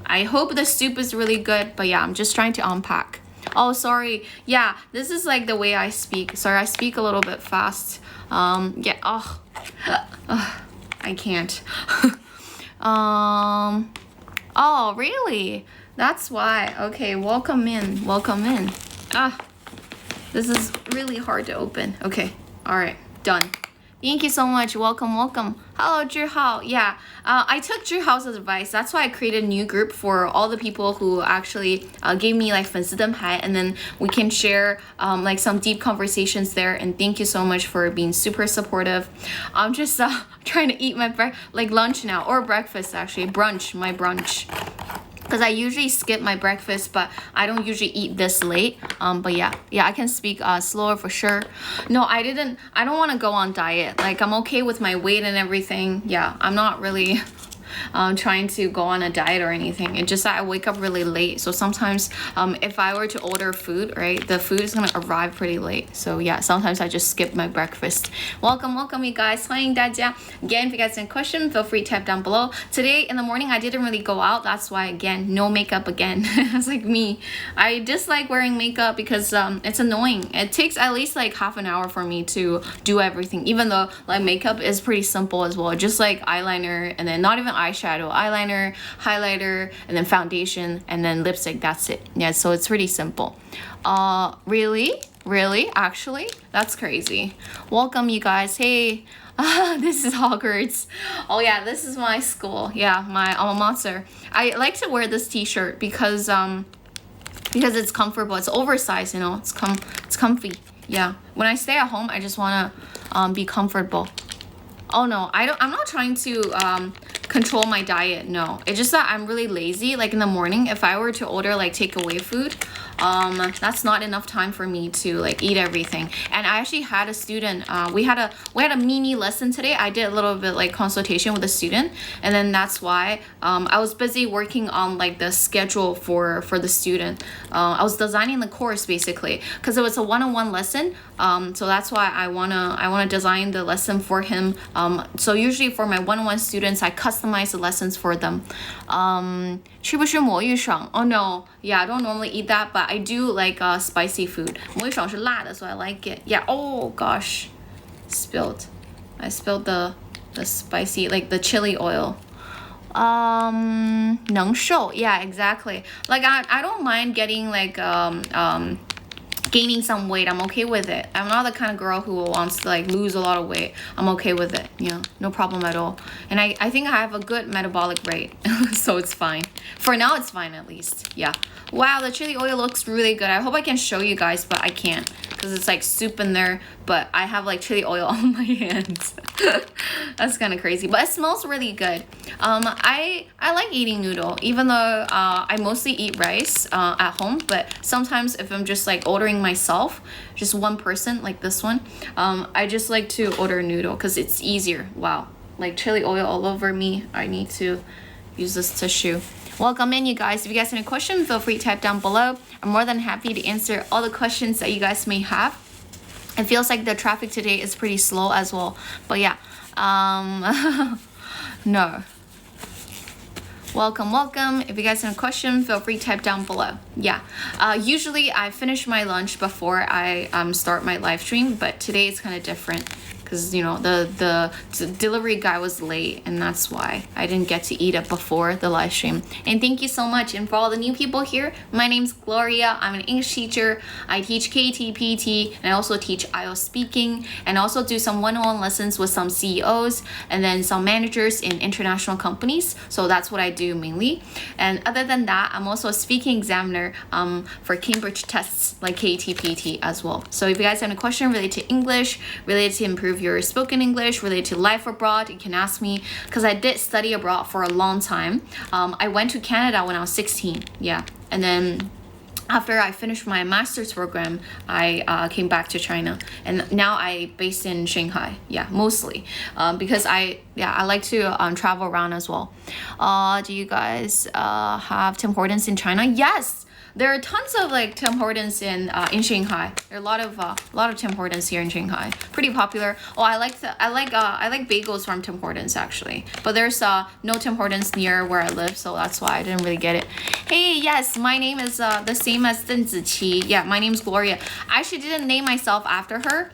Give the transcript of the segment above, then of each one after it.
I hope the soup is really good, but yeah, I'm just trying to unpack. Oh, sorry. Yeah, this is like the way I speak. Sorry, I speak a little bit fast. Yeah, I can't. Oh, really? That's why. Okay, welcome in. This is really hard to open. Okay, all right, done. Thank you so much. Welcome. Hello, Zhihao. Yeah, I took Zhihao's advice. That's why I created a new group for all the people who actually gave me like 粉丝灯牌, and then we can share like some deep conversations there. And thank you so much for being super supportive. I'm just trying to eat my lunch now, or breakfast actually, my brunch. Because I usually skip my breakfast, but I don't usually eat this late. But yeah, I can speak slower for sure. No, I don't want to go on diet. Like, I'm okay with my weight and everything. Yeah, I'm not really trying to go on a diet or anything. It's just that I wake up really late. So sometimes if I were to order food, right, the food is going to arrive pretty late. So yeah, sometimes I just skip my breakfast. Welcome, you guys. 欢迎大家. Again, if you guys have a question, feel free to type down below. Today in the morning, I didn't really go out. That's why, again, no makeup again. It's like me. I dislike wearing makeup because it's annoying. It takes at least like half an hour for me to do everything, even though like makeup is pretty simple as well. Just like eyeliner, and then not even eyeshadow, eyeliner, highlighter, and then foundation, and then lipstick. That's it. Yeah, so it's pretty simple. Really? Actually? That's crazy. Welcome, you guys. Hey, this is Hogwarts. Oh yeah, this is my school. Yeah, my alma mater. I like to wear this t-shirt because it's comfortable. It's oversized, you know. It's comfy. Yeah. When I stay at home, I just wanna be comfortable. Oh no, I'm not trying to control my diet. No, it's just that I'm really lazy. Like in the morning, if I were to order like takeaway food, that's not enough time for me to like eat everything. And I actually had a student, we had a mini lesson today. I did a little bit like consultation with a student, and then that's why I was busy working on like the schedule for the student. I was designing the course basically because it was a one-on-one lesson. So that's why I wanna design the lesson for him. So usually for my one-on-one students, I customize the lessons for them. 是不是魔芋爽? Oh no, yeah, I don't normally eat that, but I do like spicy food. 魔芋爽是辣的, so I like it. Yeah. Oh gosh, I spilled the spicy, like the chili oil. 能瘦, yeah, exactly. Like I don't mind getting like gaining some weight. I'm okay with it. I'm not the kind of girl who wants to like lose a lot of weight. I'm okay with it. Yeah, no problem at all. And I think I have a good metabolic rate, so it's fine. For now, it's fine at least. Yeah. Wow, the chili oil looks really good. I hope I can show you guys, but I can't because it's like soup in there, but I have like chili oil on my hands. That's kind of crazy, but it smells really good. I like eating noodle, even though I mostly eat rice at home, but sometimes if I'm just like ordering myself, just one person like this one, I just like to order noodle because it's easier. Wow, like chili oil all over me. I need to use this tissue. Welcome in, you guys. If you guys have any questions, feel free to type down below. I'm more than happy to answer all the questions that you guys may have. It feels like the traffic today is pretty slow as well, but yeah, no. Welcome. If you guys have a question, feel free to type down below. Yeah, usually I finish my lunch before I start my live stream, but today it's kind of different because you know the delivery guy was late, and that's why I didn't get to eat it before the live stream. And thank you so much. And for all the new people here, my name's Gloria. I'm an English teacher. I teach KT, PT, and I also teach IELTS speaking, and also do some one-on-one lessons with some CEOs and then some managers in international companies. So that's what I do mainly. And other than that, I'm also a speaking examiner for Cambridge tests like KT, PT as well. So if you guys have any question related to English, related to improve your spoken English, related to life abroad, you can ask me because I did study abroad for a long time. I went to Canada when I was 16. Yeah, and then after I finished my master's program, I came back to China, and now I based in Shanghai. Yeah, mostly because I like to travel around as well. Do you guys have Tim Hortons in China? Yes. there are tons of like Tim Hortons in Shanghai. There are a lot of Tim Hortons here in Shanghai. Pretty popular. Oh, I like bagels from Tim Hortons actually. But there's no Tim Hortons near where I live, so that's why I didn't really get it. Hey, yes, my name is the same as Deng Ziqi. Yeah, my name's Gloria. I actually didn't name myself after her.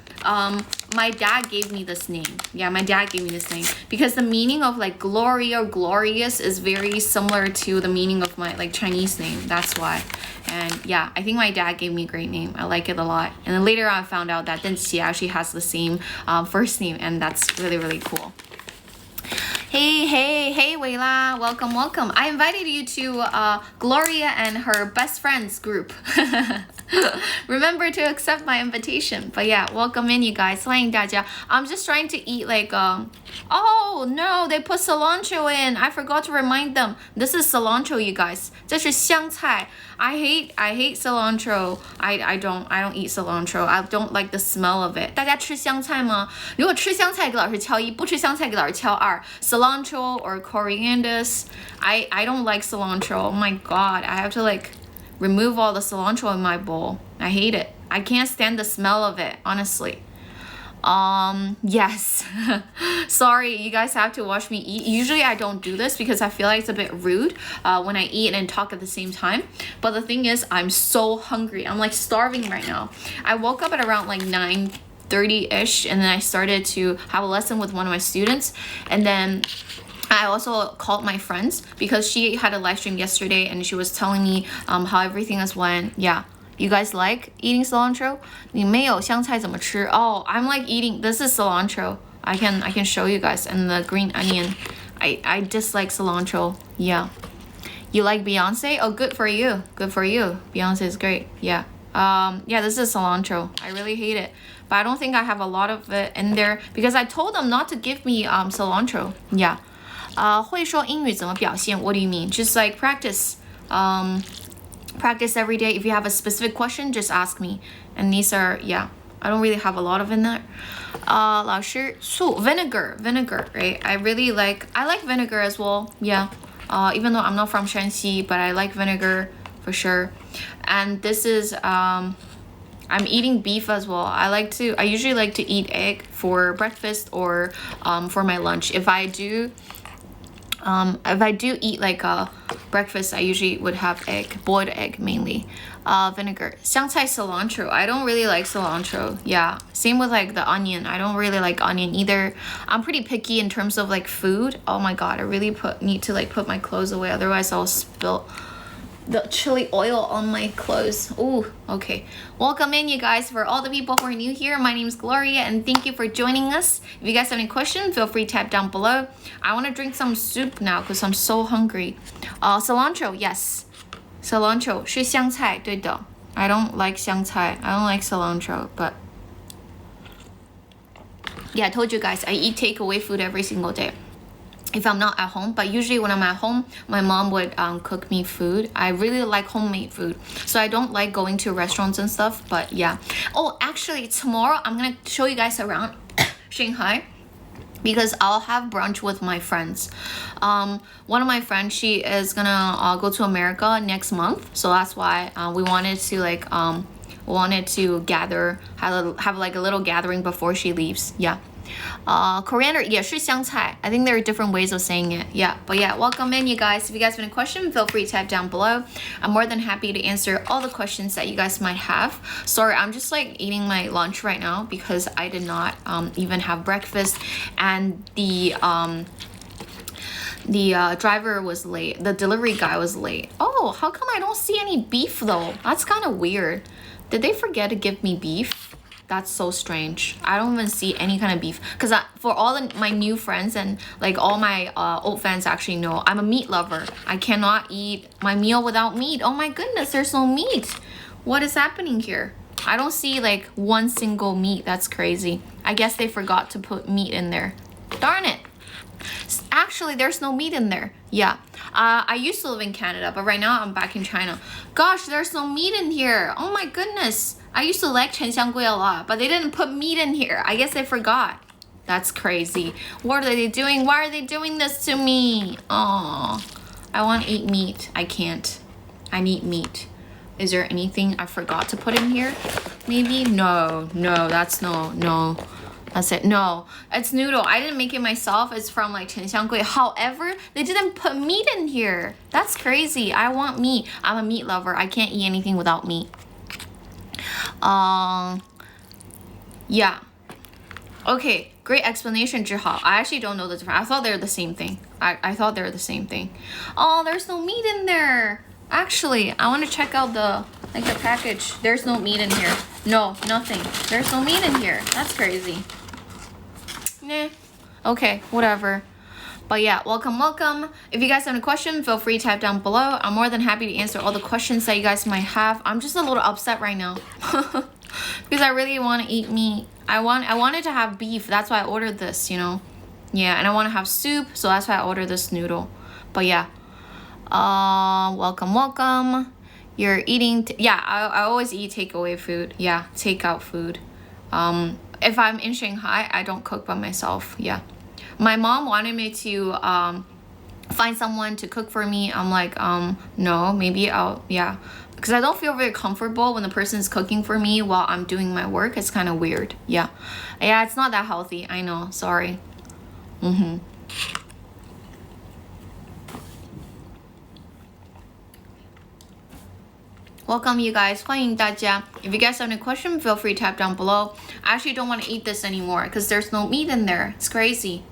My dad gave me this name. Yeah, my dad gave me this name because the meaning of like Gloria or glorious is very similar to the meaning of my like Chinese name. That's why. And yeah, I think my dad gave me a great name. I like it a lot. And then later on I found out that Deng Ziqi actually has the same first name, and that's really, really cool. Hey, Wei La, welcome. I invited you to Gloria and her best friends group. Remember to accept my invitation. But yeah, welcome in, you guys. 欢迎大家. I'm just trying to eat like oh no, they put cilantro in. I forgot to remind them. This is cilantro, you guys. 这是香菜. I hate cilantro. I don't eat cilantro. I don't like the smell of it. 大家吃香菜吗？如果吃香菜给老师敲1，不吃香菜给老师敲2。Cilantro or corianders. I don't like cilantro. Oh my god, I have to like remove all the cilantro in my bowl. I hate it. I can't stand the smell of it, honestly. Yes. Sorry, you guys have to watch me eat. Usually I don't do this because I feel like it's a bit rude when I eat and talk at the same time. But the thing is, I'm so hungry. I'm like starving right now. I woke up at around like 9:30ish, and then I started to have a lesson with one of my students, and then I also called my friends because she had a live stream yesterday and she was telling me how everything has went. Yeah, you guys like eating cilantro? 你没有香菜怎么吃? Oh, I'm like eating, this is cilantro. I can show you guys, and the green onion. I dislike cilantro. Yeah. You like Beyonce? Oh, good for you. Beyonce is great. Yeah. Yeah, this is cilantro. I really hate it. But I don't think I have a lot of it in there because I told them not to give me cilantro. Yeah. 会说英语怎么表现? What do you mean? Just like practice. Practice every day. If you have a specific question, just ask me. And these are, yeah, I don't really have a lot of in there. 老师醋 vinegar, right? I like vinegar as well. Yeah. Even though I'm not from Shanxi, but I like vinegar for sure. And this is I'm eating beef as well. I usually like to eat egg for breakfast or for my lunch. If I do eat like a breakfast, I usually would have boiled egg mainly. Vinegar. 香菜 cilantro. I don't really like cilantro. Yeah. Same with like the onion. I don't really like onion either. I'm pretty picky in terms of like food. Oh my god, I really need to like put my clothes away, otherwise I'll spill the chili oil on my clothes. Ooh, okay. Welcome in, you guys. For all the people who are new here, my name is Gloria, and thank you for joining us. If you guys have any questions, feel free to type down below. I want to drink some soup now because I'm so hungry. Cilantro, yes. Cilantro 是香菜，对的。I don't like 香菜. I don't like cilantro, but yeah, I told you guys, I eat takeaway food every single day if I'm not at home. But usually when I'm at home, my mom would cook me food. I really like homemade food, so I don't like going to restaurants and stuff. But yeah. Oh, actually, tomorrow I'm gonna show you guys around Shanghai because I'll have brunch with my friends. One of my friends, she is gonna go to America next month, so that's why we wanted to gather, have like a little gathering before she leaves. Yeah. Coriander 也是香菜. I think there are different ways of saying it. Yeah, but yeah, welcome in, you guys. If you guys have any questions, feel free to type down below. I'm more than happy to answer all the questions that you guys might have. Sorry, I'm just like eating my lunch right now because I did not even have breakfast, and the driver was late. The delivery guy was late. Oh, how come I don't see any beef though? That's kind of weird. Did they forget to give me beef? That's so strange. I don't even see any kind of beef because for all my new friends and like all my old fans actually know I'm a meat lover. I cannot eat my meal without meat. Oh my goodness, there's no meat. What is happening here? I don't see like one single meat. That's crazy. I guess they forgot to put meat in there. Darn it. Actually, there's no meat in there. Yeah. I used to live in Canada, but right now I'm back in China. Gosh, there's no meat in here. Oh my goodness. I used to like Chenxianggui a lot, but they didn't put meat in here. I guess they forgot. That's crazy. What are they doing? Why are they doing this to me? Oh, I want to eat meat. I can't. I need meat. Is there anything I forgot to put in here? Maybe? No, that's no. That's it. No, it's noodle. I didn't make it myself. It's from like Chen Xianggui. However, they didn't put meat in here. That's crazy. I want meat. I'm a meat lover. I can't eat anything without meat. Yeah. Okay, great explanation, Zhihao. I actually don't know the difference. I thought they were the same thing. I thought they were the same thing. Oh, there's no meat in there. Actually, I want to check out the package. There's no meat in here. No, nothing. There's no meat in here. That's crazy. Nah. Okay, whatever. But yeah, welcome. If you guys have any questions, feel free to type down below. I'm more than happy to answer all the questions that you guys might have. I'm just a little upset right now. Because I really want to eat meat. I wanted to have beef. That's why I ordered this, you know. Yeah, and I want to have soup, so that's why I ordered this noodle. But yeah. Welcome. You're eating I always eat takeaway food. Yeah, takeout food. If I'm in Shanghai, I don't cook by myself. Yeah. My mom wanted me to find someone to cook for me. I'm like, no, maybe because I don't feel very comfortable when the person is cooking for me while I'm doing my work. It's kind of weird. Yeah, it's not that healthy. I know. Sorry. Welcome, you guys. 欢迎大家. If you guys have any question, feel free to type down below. I actually don't want to eat this anymore because there's no meat in there. It's crazy.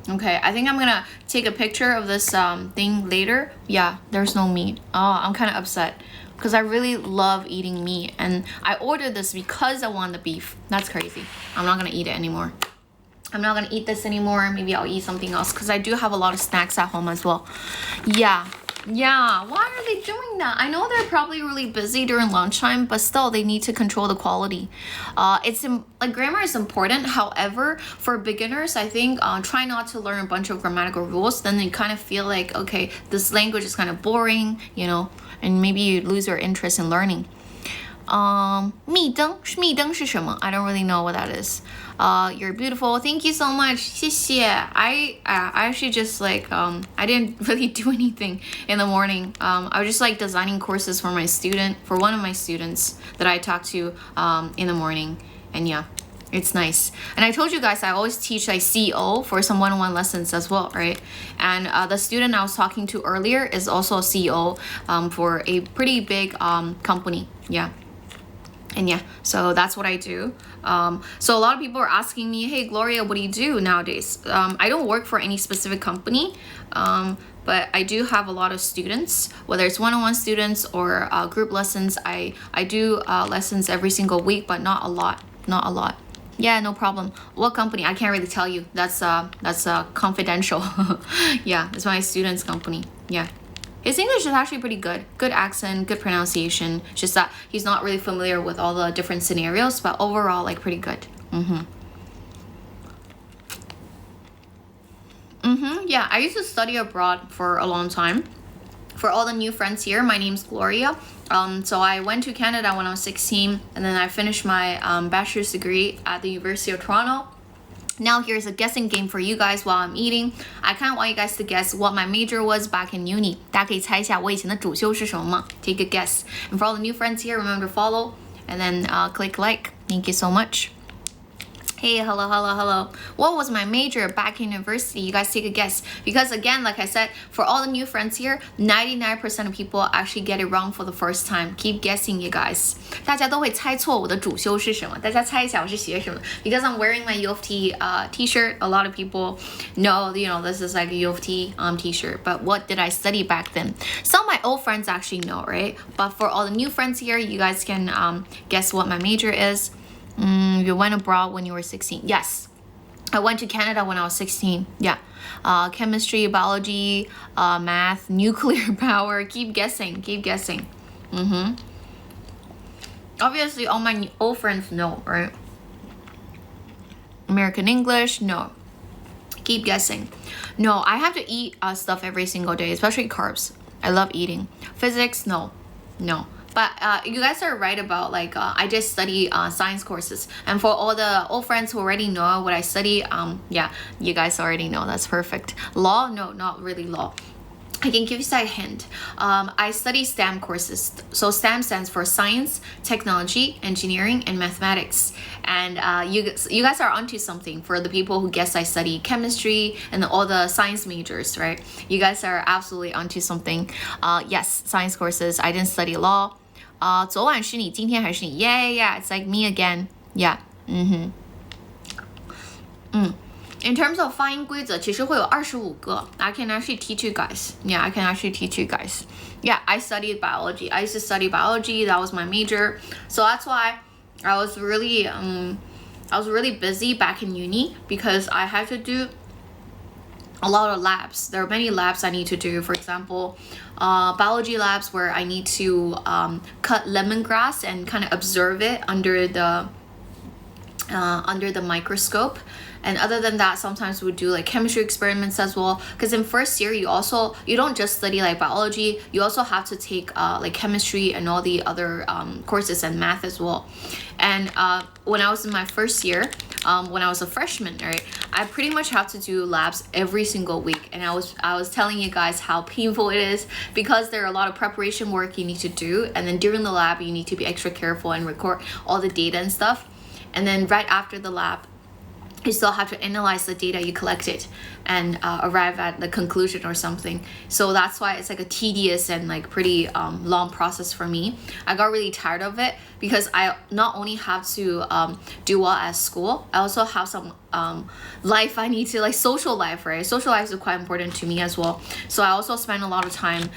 Okay, I think I'm gonna take a picture of this thing later. Yeah, there's no meat. Oh, I'm kind of upset because I really love eating meat and I ordered this because I want the beef. That's crazy. I'm not gonna eat it anymore. I'm not gonna eat this anymore. Maybe I'll eat something else because I do have a lot of snacks at home as well. Yeah, why are they doing that? I know they're probably really busy during lunchtime, but still they need to control the quality. Grammar is important. However, for beginners, I think try not to learn a bunch of grammatical rules. Then you kind of feel like, okay, this language is kind of boring, you know, and maybe you lose your interest in learning. 密灯是什么? I don't really know what that is. You're beautiful. Thank you so much. 谢谢. I actually just I didn't really do anything in the morning. I was just designing courses for one of my students that I talked to in the morning. And yeah, it's nice. And I told you guys I always teach CEO for some one-on-one lessons as well, right? And the student I was talking to earlier is also a CEO for a pretty big company. Yeah. And yeah, so that's what I do. So a lot of people are asking me, hey, Gloria, what do you do nowadays? I don't work for any specific company, but I do have a lot of students, whether it's one-on-one students or group lessons. I do lessons every single week, but not a lot. Yeah, no problem. What company? I can't really tell you. That's confidential. Yeah, it's my student's company. Yeah. His English is actually pretty good. Good accent, good pronunciation. Just that he's not really familiar with all the different scenarios, but overall, pretty good. Yeah, I used to study abroad for a long time. For all the new friends here, my name's Gloria. So I went to Canada when I was 16, and then I finished my bachelor's degree at the University of Toronto. Now here's a guessing game for you guys while I'm eating. I kind of want you guys to guess what my major was back in uni. 大家可以猜一下我以前的主修是什么吗? Take a guess. And for all the new friends here, remember to follow and then click like. Thank you so much. Hey, hello. What was my major back in university? You guys take a guess. Because again, like I said, for all the new friends here, 99% of people actually get it wrong for the first time. Keep guessing, you guys. 大家都会猜错我的主修是什么。大家猜一下我是学什么。Because I'm wearing my U of T t-shirt, a lot of people know, this is like a U of T t-shirt. But what did I study back then? Some of my old friends actually know, right? But for all the new friends here, you guys can guess what my major is. You went abroad when you were 16. Yes, I went to Canada when I was 16. Yeah, chemistry, biology, math, nuclear power. Keep guessing. Obviously, all my old friends know, right? American English, no. Keep guessing. No, I have to eat stuff every single day, especially carbs. I love eating. Physics, no. But you guys are right about I just study science courses. And for all the old friends who already know what I study, yeah, you guys already know. That's perfect. Law? No, not really law. I can give you a hint. I study STEM courses. So STEM stands for science, technology, engineering, and mathematics. And you guys are onto something for the people who guess I study chemistry and all the science majors, right? You guys are absolutely onto something. Yes, science courses. I didn't study law. 昨晚是你，今天还是你 Yeah, it's like me again. Yeah. In terms of 发音规则，其实会有25个。I can actually teach you guys. Yeah, I can actually teach you guys. Yeah, I studied biology. I used to study biology. That was my major. So that's why I was really busy back in uni because I had to do a lot of labs. There are many labs I need to do. For example, biology labs where I need to cut lemongrass and kind of observe it under the microscope. And other than that, sometimes we do like chemistry experiments as well. Because in first year, you don't just study like biology. You also have to take like chemistry and all the other courses and math as well. And when I was in my first year, when I was a freshman, right, I pretty much have to do labs every single week. And I was telling you guys how painful it is because there are a lot of preparation work you need to do. And then during the lab, you need to be extra careful and record all the data and stuff. And then right after the lab, you still have to analyze the data you collected and arrive at the conclusion or something. So that's why it's like a tedious and like pretty long process for me. I got really tired of it because I not only have to do well at school, I also have some life I need to, like social life, right? Social life is quite important to me as well. So I also spend a lot of time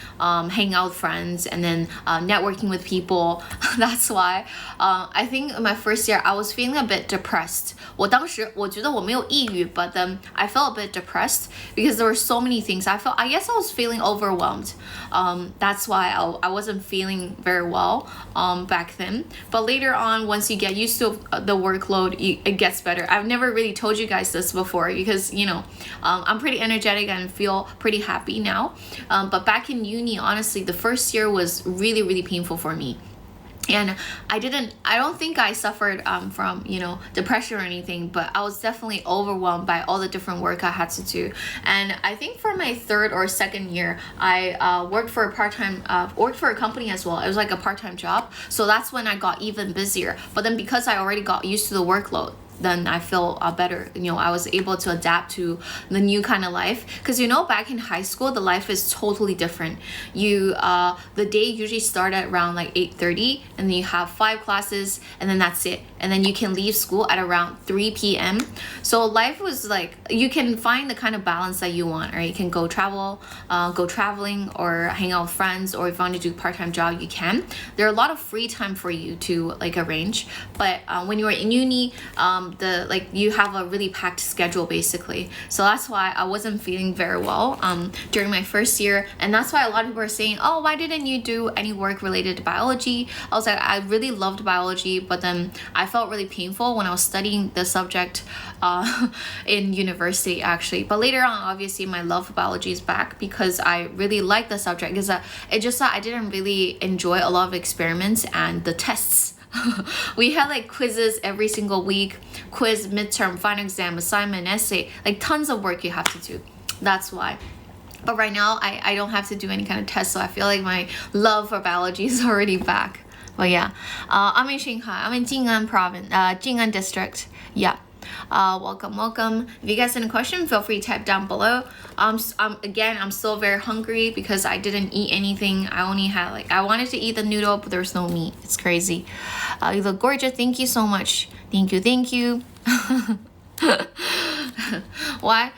hanging out with friends and then networking with people. That's why I think in my first year I was feeling a bit depressed. 我当时我觉得我没有抑郁, but I felt a bit depressed because there were so many things. I guess I was feeling overwhelmed. That's why I wasn't feeling very well back then. But later on, once you get used to the workload, it gets better. I've never really told you guys this before because, you know, I'm pretty energetic and feel pretty happy now. But back in uni, honestly, the first year was really, really painful for me. And I don't think I suffered from, you know, depression or anything, but I was definitely overwhelmed by all the different work I had to do. And I think for my third or second year, I worked for a company as well. It was like a part-time job. So that's when I got even busier. But then because I already got used to the workload, then I feel better. You know, I was able to adapt to the new kind of life. Because, you know, back in high school, the life is totally different. The day usually start at around like 8:30, and then you have 5 classes, and then that's it. And then you can leave school at around 3 p.m. So life was like, you can find the kind of balance that you want, right? You can go traveling or hang out with friends, or if you want to do part-time job, you can. There are a lot of free time for you to like arrange. But when you're in uni, you have a really packed schedule basically. So that's why I wasn't feeling very well during my first year. And that's why a lot of people are saying, oh, why didn't you do any work related to biology? I was like, I really loved biology, but then I felt really painful when I was studying the subject in university actually. But later on, obviously my love for biology is back because I really like the subject. Because it just that I didn't really enjoy a lot of experiments and the tests. We had like quizzes every single week, quiz, midterm, final exam, assignment, essay, like tons of work you have to do. That's why. But right now I don't have to do any kind of test, so I feel like my love for biology is already back. But yeah, I'm in Shanghai. I'm in Jing'an province, Jing'an district. Yeah. Welcome. If you guys have any question, feel free to type down below. I'm still very hungry because I didn't eat anything. I only had I wanted to eat the noodle, but there's no meat. It's crazy. You look gorgeous. Thank you so much. Thank you. Why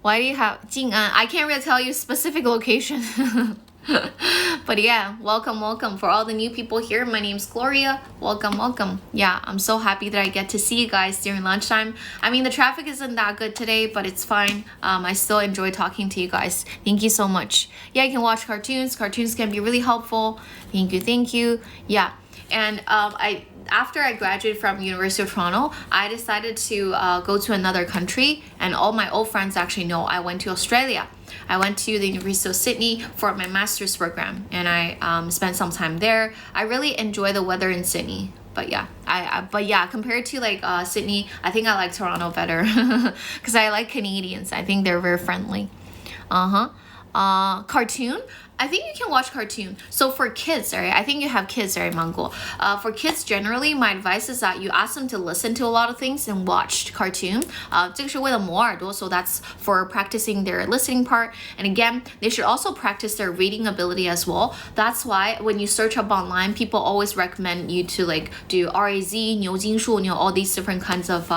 do you have Jing'an? I can't really tell you specific location. But yeah, welcome for all the new people here. My name's Gloria. Welcome. Yeah, I'm so happy that I get to see you guys during lunchtime. I mean, the traffic isn't that good today, but it's fine. I still enjoy talking to you guys. Thank you so much. Yeah, you can watch cartoons. Cartoons can be really helpful. Thank you. Yeah, and after I graduated from University of Toronto, I decided to go to another country, and all my old friends actually know I went to Australia. I went to the University of Sydney for my master's program, and I spent some time there. I really enjoy the weather in Sydney. But yeah, compared to like Sydney, I think I like Toronto better because I like Canadians. I think they're very friendly. cartoon. I think you can watch cartoon. So for kids, right? I think you have kids, right, Mango? For kids, generally, my advice is that you ask them to listen to a lot of things and watch cartoon. 这个是为了磨耳朵, so that's for practicing their listening part. And again, they should also practice their reading ability as well. That's why when you search up online, people always recommend you to like do RAZ, 牛津树, all these different kinds of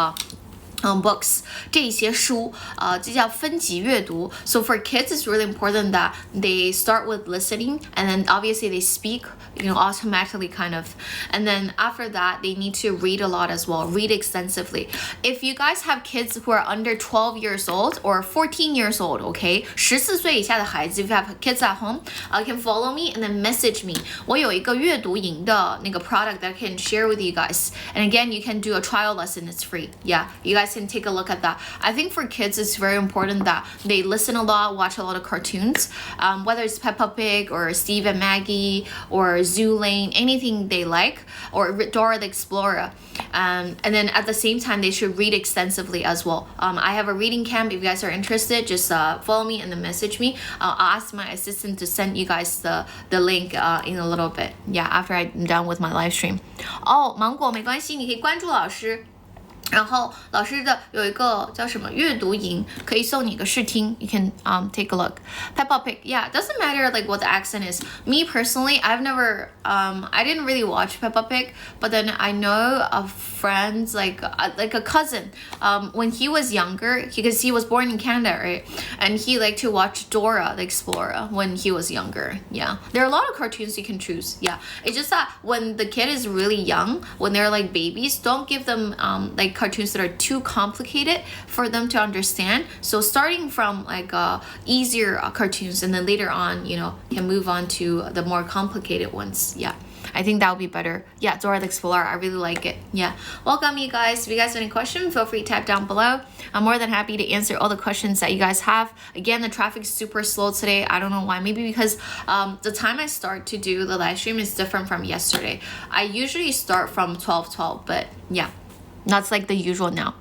books 这些书这叫分级阅读 so for kids it's really important that they start with listening and then obviously they speak automatically kind of and then after that they need to read a lot as well read extensively if you guys have kids who are under 12 years old or 14 years old okay 14岁以下的孩子 if you have kids at home you can follow me and then message me 我有一个阅读营的那个 product that I can share with you guys and again you can do a trial lesson it's free yeah you guys can take a look at that. I think for kids, it's very important that they listen a lot, watch a lot of cartoons, whether it's Peppa Pig or Steve and Maggie or Zoo Lane, anything they like, or Dora the Explorer. And then at the same time, they should read extensively as well. I have a reading camp. If you guys are interested, just follow me and then message me. I'll ask my assistant to send you guys the link in a little bit. Yeah, after I'm done with my live stream. 芒果没关系，你可以关注老师。然后老师的有一个叫什么阅读营，可以送你一个试听。You can take a look. Peppa Pig, yeah, doesn't matter like what the accent is. Me personally, I've never I didn't really watch Peppa Pig, but then I know of friends like a cousin when he was younger because he was born in Canada, right? And he liked to watch Dora the Explorer when he was younger. Yeah, there are a lot of cartoons you can choose. Yeah, it's just that when the kid is really young, when they're like babies, don't give them like cartoons that are too complicated for them to understand. So starting from like easier cartoons and then later on, can move on to the more complicated ones. Yeah. I think that would be better. Yeah, Dora the Explorer. I really like it. Yeah. Welcome, you guys. If you guys have any questions, feel free to type down below. I'm more than happy to answer all the questions that you guys have. Again, the traffic is super slow today. I don't know why. Maybe because the time I start to do the live stream is different from yesterday. I usually start from 12:12, but yeah, that's like the usual now.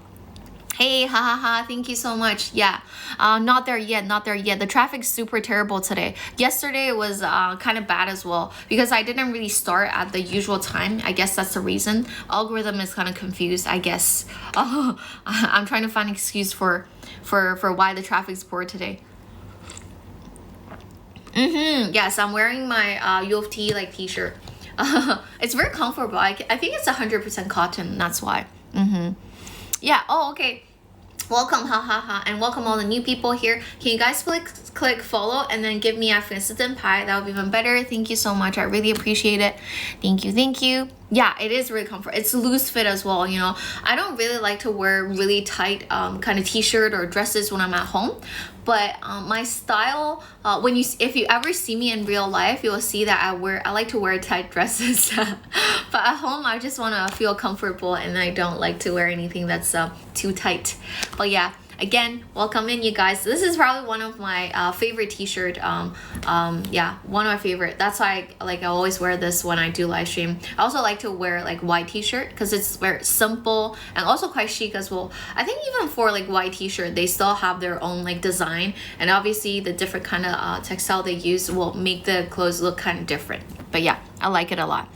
Hey, ha, thank you so much. Yeah, not there yet. The traffic's super terrible today. Yesterday was kind of bad as well because I didn't really start at the usual time. I guess that's the reason. Algorithm is kind of confused, I guess. I'm trying to find an excuse for why the traffic's poor today. Yes, I'm wearing my U of T like t-shirt. It's very comfortable. I think it's 100% cotton. That's why. Yeah. Oh, okay. Welcome, and welcome all the new people here. Can you guys click follow and then give me a assistant pie? That would be even better. Thank you so much. I really appreciate it. Thank you. Yeah, it is really comfortable. It's loose fit as well. I don't really like to wear really tight kind of t-shirt or dresses when I'm at home. But my style, if you ever see me in real life, you will see that I like to wear tight dresses. But at home, I just want to feel comfortable and I don't like to wear anything that's too tight. But yeah, again, welcome in, you guys. This is probably one of my favorite t-shirt. Yeah, one of my favorite. That's why I always wear this when I do live stream. I also like to wear like white t-shirt because it's very simple and also quite chic as well. I think even for like white t-shirt, they still have their own like design, and obviously the different kind of textile they use will make the clothes look kind of different. But yeah, I like it a lot.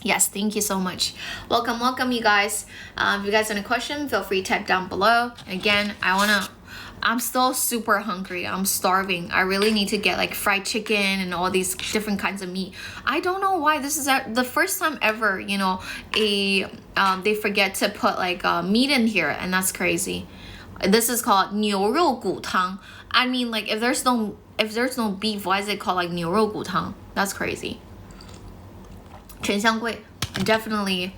Yes, thank you so much. Welcome, you guys. If you guys have any question, feel free to type down below. Again, I'm still super hungry. I'm starving. I really need to get like fried chicken and all these different kinds of meat. I don't know why. This is the first time ever, they forget to put like meat in here, and that's crazy. This is called 牛肉骨汤. I mean, like if there's no beef, why is it called like 牛肉骨汤? That's crazy. 陈香贵 definitely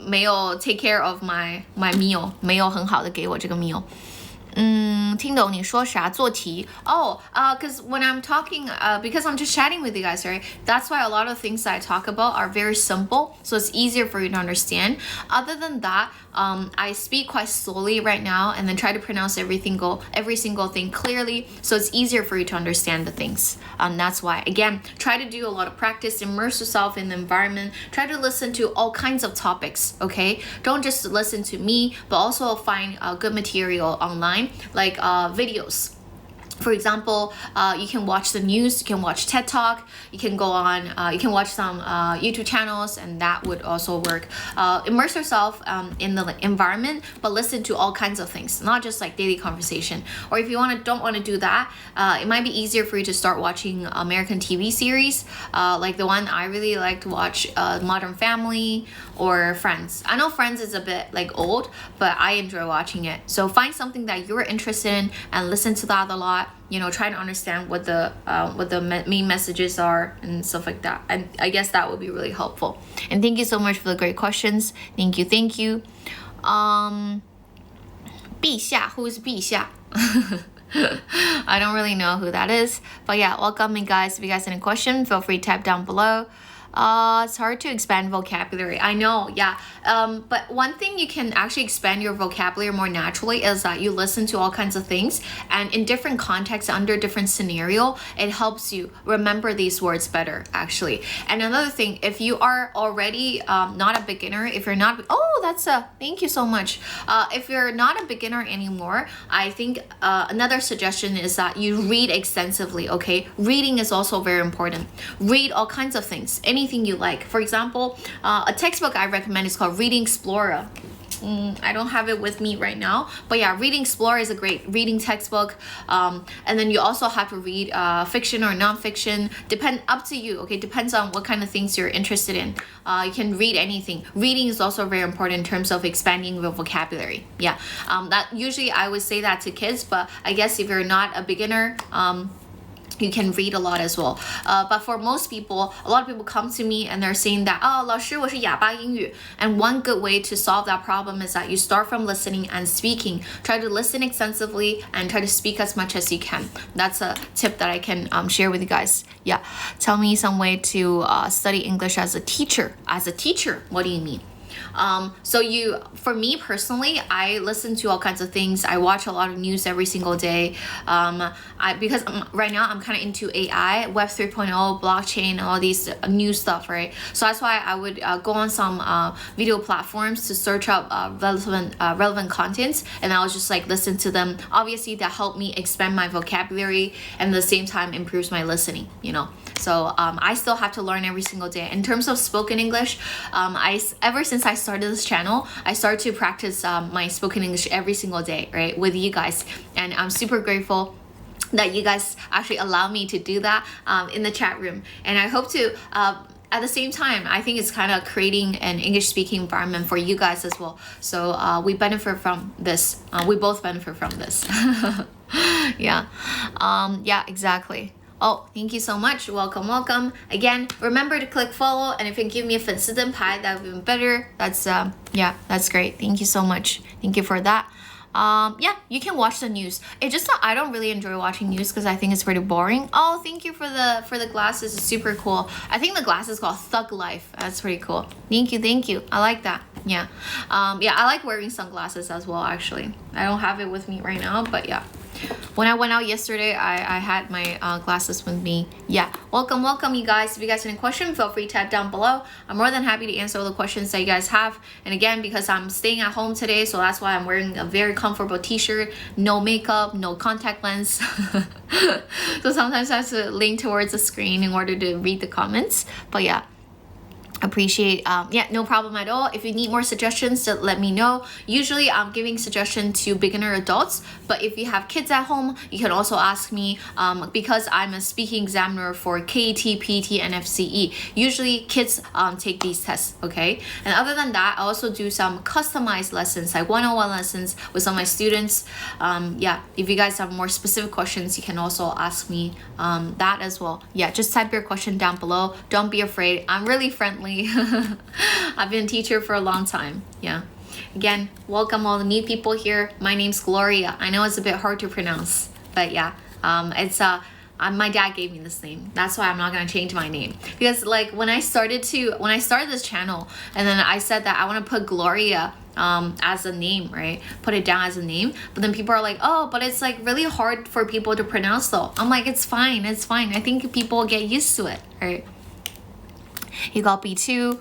没有 take care of my meal， 没有很好的给我这个 meal。听懂你说啥？做题。Because when I'm talking, because I'm just chatting with you guys, right? That's why a lot of things that I talk about are very simple, so it's easier for you to understand. Other than that, I speak quite slowly right now and then try to pronounce every single thing clearly, so it's easier for you to understand the things. That's why, again, try to do a lot of practice, immerse yourself in the environment, try to listen to all kinds of topics, okay? Don't just listen to me, but also find good material online, like videos. For example, you can watch the news, you can watch TED Talk, you can go on, you can watch some YouTube channels, and that would also work. Immerse yourself in the environment, but listen to all kinds of things, not just like daily conversation. Or if you don't want to do that, it might be easier for you to start watching American TV series, like the one I really like to watch, Modern Family or Friends. I know Friends is a bit like old, but I enjoy watching it. So find something that you're interested in and listen to that a lot. You know, try to understand what the main messages are and stuff like that. And I guess that would be really helpful. And thank you so much for the great questions. Thank you. 陛下, who is 陛下? I don't really know who that is. But yeah, welcome you guys. If you guys have any question, feel free to type down below. It's hard to expand vocabulary. I know, yeah. But one thing you can actually expand your vocabulary more naturally is that you listen to all kinds of things, and in different contexts, under different scenario, it helps you remember these words better, actually. And another thing, if you are already not a beginner, if you're not, thank you so much. If you're not a beginner anymore, I think another suggestion is that you read extensively, okay? Reading is also very important. Read all kinds of things, anything you like. For example, a textbook I recommend is called Reading Explorer. I don't have it with me right now, but yeah, Reading Explorer is a great reading textbook. And then you also have to read fiction or non-fiction. Up to you, okay? Depends on what kind of things you're interested in. You can read anything. Reading is also very important in terms of expanding your vocabulary. Yeah, that usually I would say that to kids, but I guess if you're not a beginner, you can read a lot as well. But for most people, a lot of people come to me and they're saying that, 老师，我是哑巴英语. And one good way to solve that problem is that you start from listening and speaking. Try to listen extensively and try to speak as much as you can. That's a tip that I can share with you guys. Yeah. Tell me some way to study English as a teacher. As a teacher, what do you mean? For me personally, I listen to all kinds of things. I watch a lot of news every single day. Because right now I'm kind of into AI, Web 3.0, blockchain, all these new stuff, right? So that's why I would go on some video platforms to search up relevant contents, and I was just like listen to them. Obviously, that helped me expand my vocabulary and at the same time improves my listening. You know, so I still have to learn every single day. In terms of spoken English, ever since I started this channel, I started to practice my spoken English every single day, right, with you guys, and I'm super grateful that you guys actually allow me to do that in the chat room. And I hope to at the same time, I think it's kind of creating an English speaking environment for you guys as well. So we benefit from this. We both benefit from this. Yeah. Yeah, exactly. Oh, thank you so much. Welcome. Again, remember to click follow, and if you can give me a 粉丝灯牌, that would be better. That's great. Thank you so much. Thank you for that. Yeah, you can watch the news. It's just that I don't really enjoy watching news because I think it's pretty boring. Oh, thank you for the glasses. It's super cool. I think the glass is called Thug Life. That's pretty cool. Thank you. I like that. Yeah. Yeah, I like wearing sunglasses as well, actually. I don't have it with me right now, but yeah. When I went out yesterday, I had my glasses with me. Yeah, welcome you guys. If you guys have any questions, feel free to type down below. I'm more than happy to answer all the questions that you guys have. And again, because I'm staying at home today, so that's why I'm wearing a very comfortable t-shirt, no makeup, no contact lens. So sometimes I have to lean towards the screen in order to read the comments. But yeah, appreciate no problem at all. If you need more suggestions, just let me know. Usually I'm giving suggestions to beginner adults, but if you have kids at home, you can also ask me because I'm a speaking examiner for KET, PT, and FCE. Usually kids take these tests, okay? And other than that, I also do some customized lessons, like one-on-one lessons with some of my students. Yeah, if you guys have more specific questions, you can also ask me that as well. Yeah, just type your question down below. Don't be afraid. I'm really friendly. I've been a teacher for a long time. Yeah. Again, welcome all the new people here. My name's Gloria. I know it's a bit hard to pronounce, but yeah, it's my dad gave me this name. That's why I'm not gonna change my name, because like when I started this channel, and then I said that I want to put Gloria as a name, right? Put it down as a name. But then people are like, oh, but it's like really hard for people to pronounce though. I'm like, it's fine. I think people get used to it, right? You got B2,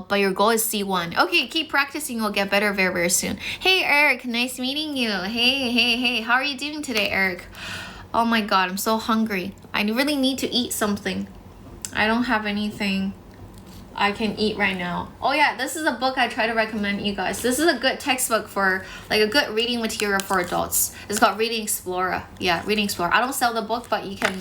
but your goal is C1. Okay, keep practicing. You'll get better very, very soon. Hey, Eric. Nice meeting you. Hey. How are you doing today, Eric? Oh my god, I'm so hungry. I really need to eat something. I don't have anything I can eat right now. Oh yeah, this is a book I try to recommend you guys. This is a good textbook for like a good reading material for adults. It's called Reading Explorer. Yeah, Reading Explorer. I don't sell the book, but you can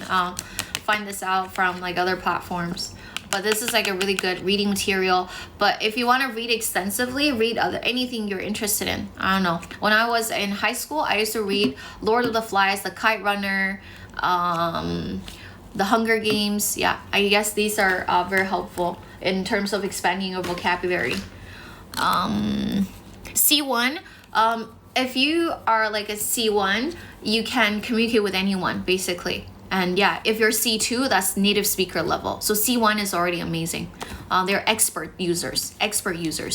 find this out from like other platforms. But this is like a really good reading material. But if you want to read extensively, read anything you're interested in. I don't know. When I was in high school, I used to read Lord of the Flies, The Kite Runner, The Hunger Games. Yeah, I guess these are very helpful in terms of expanding your vocabulary. C1, if you are like a C1, you can communicate with anyone basically. And yeah, if you're C2, that's native speaker level. So C1 is already amazing. They're expert users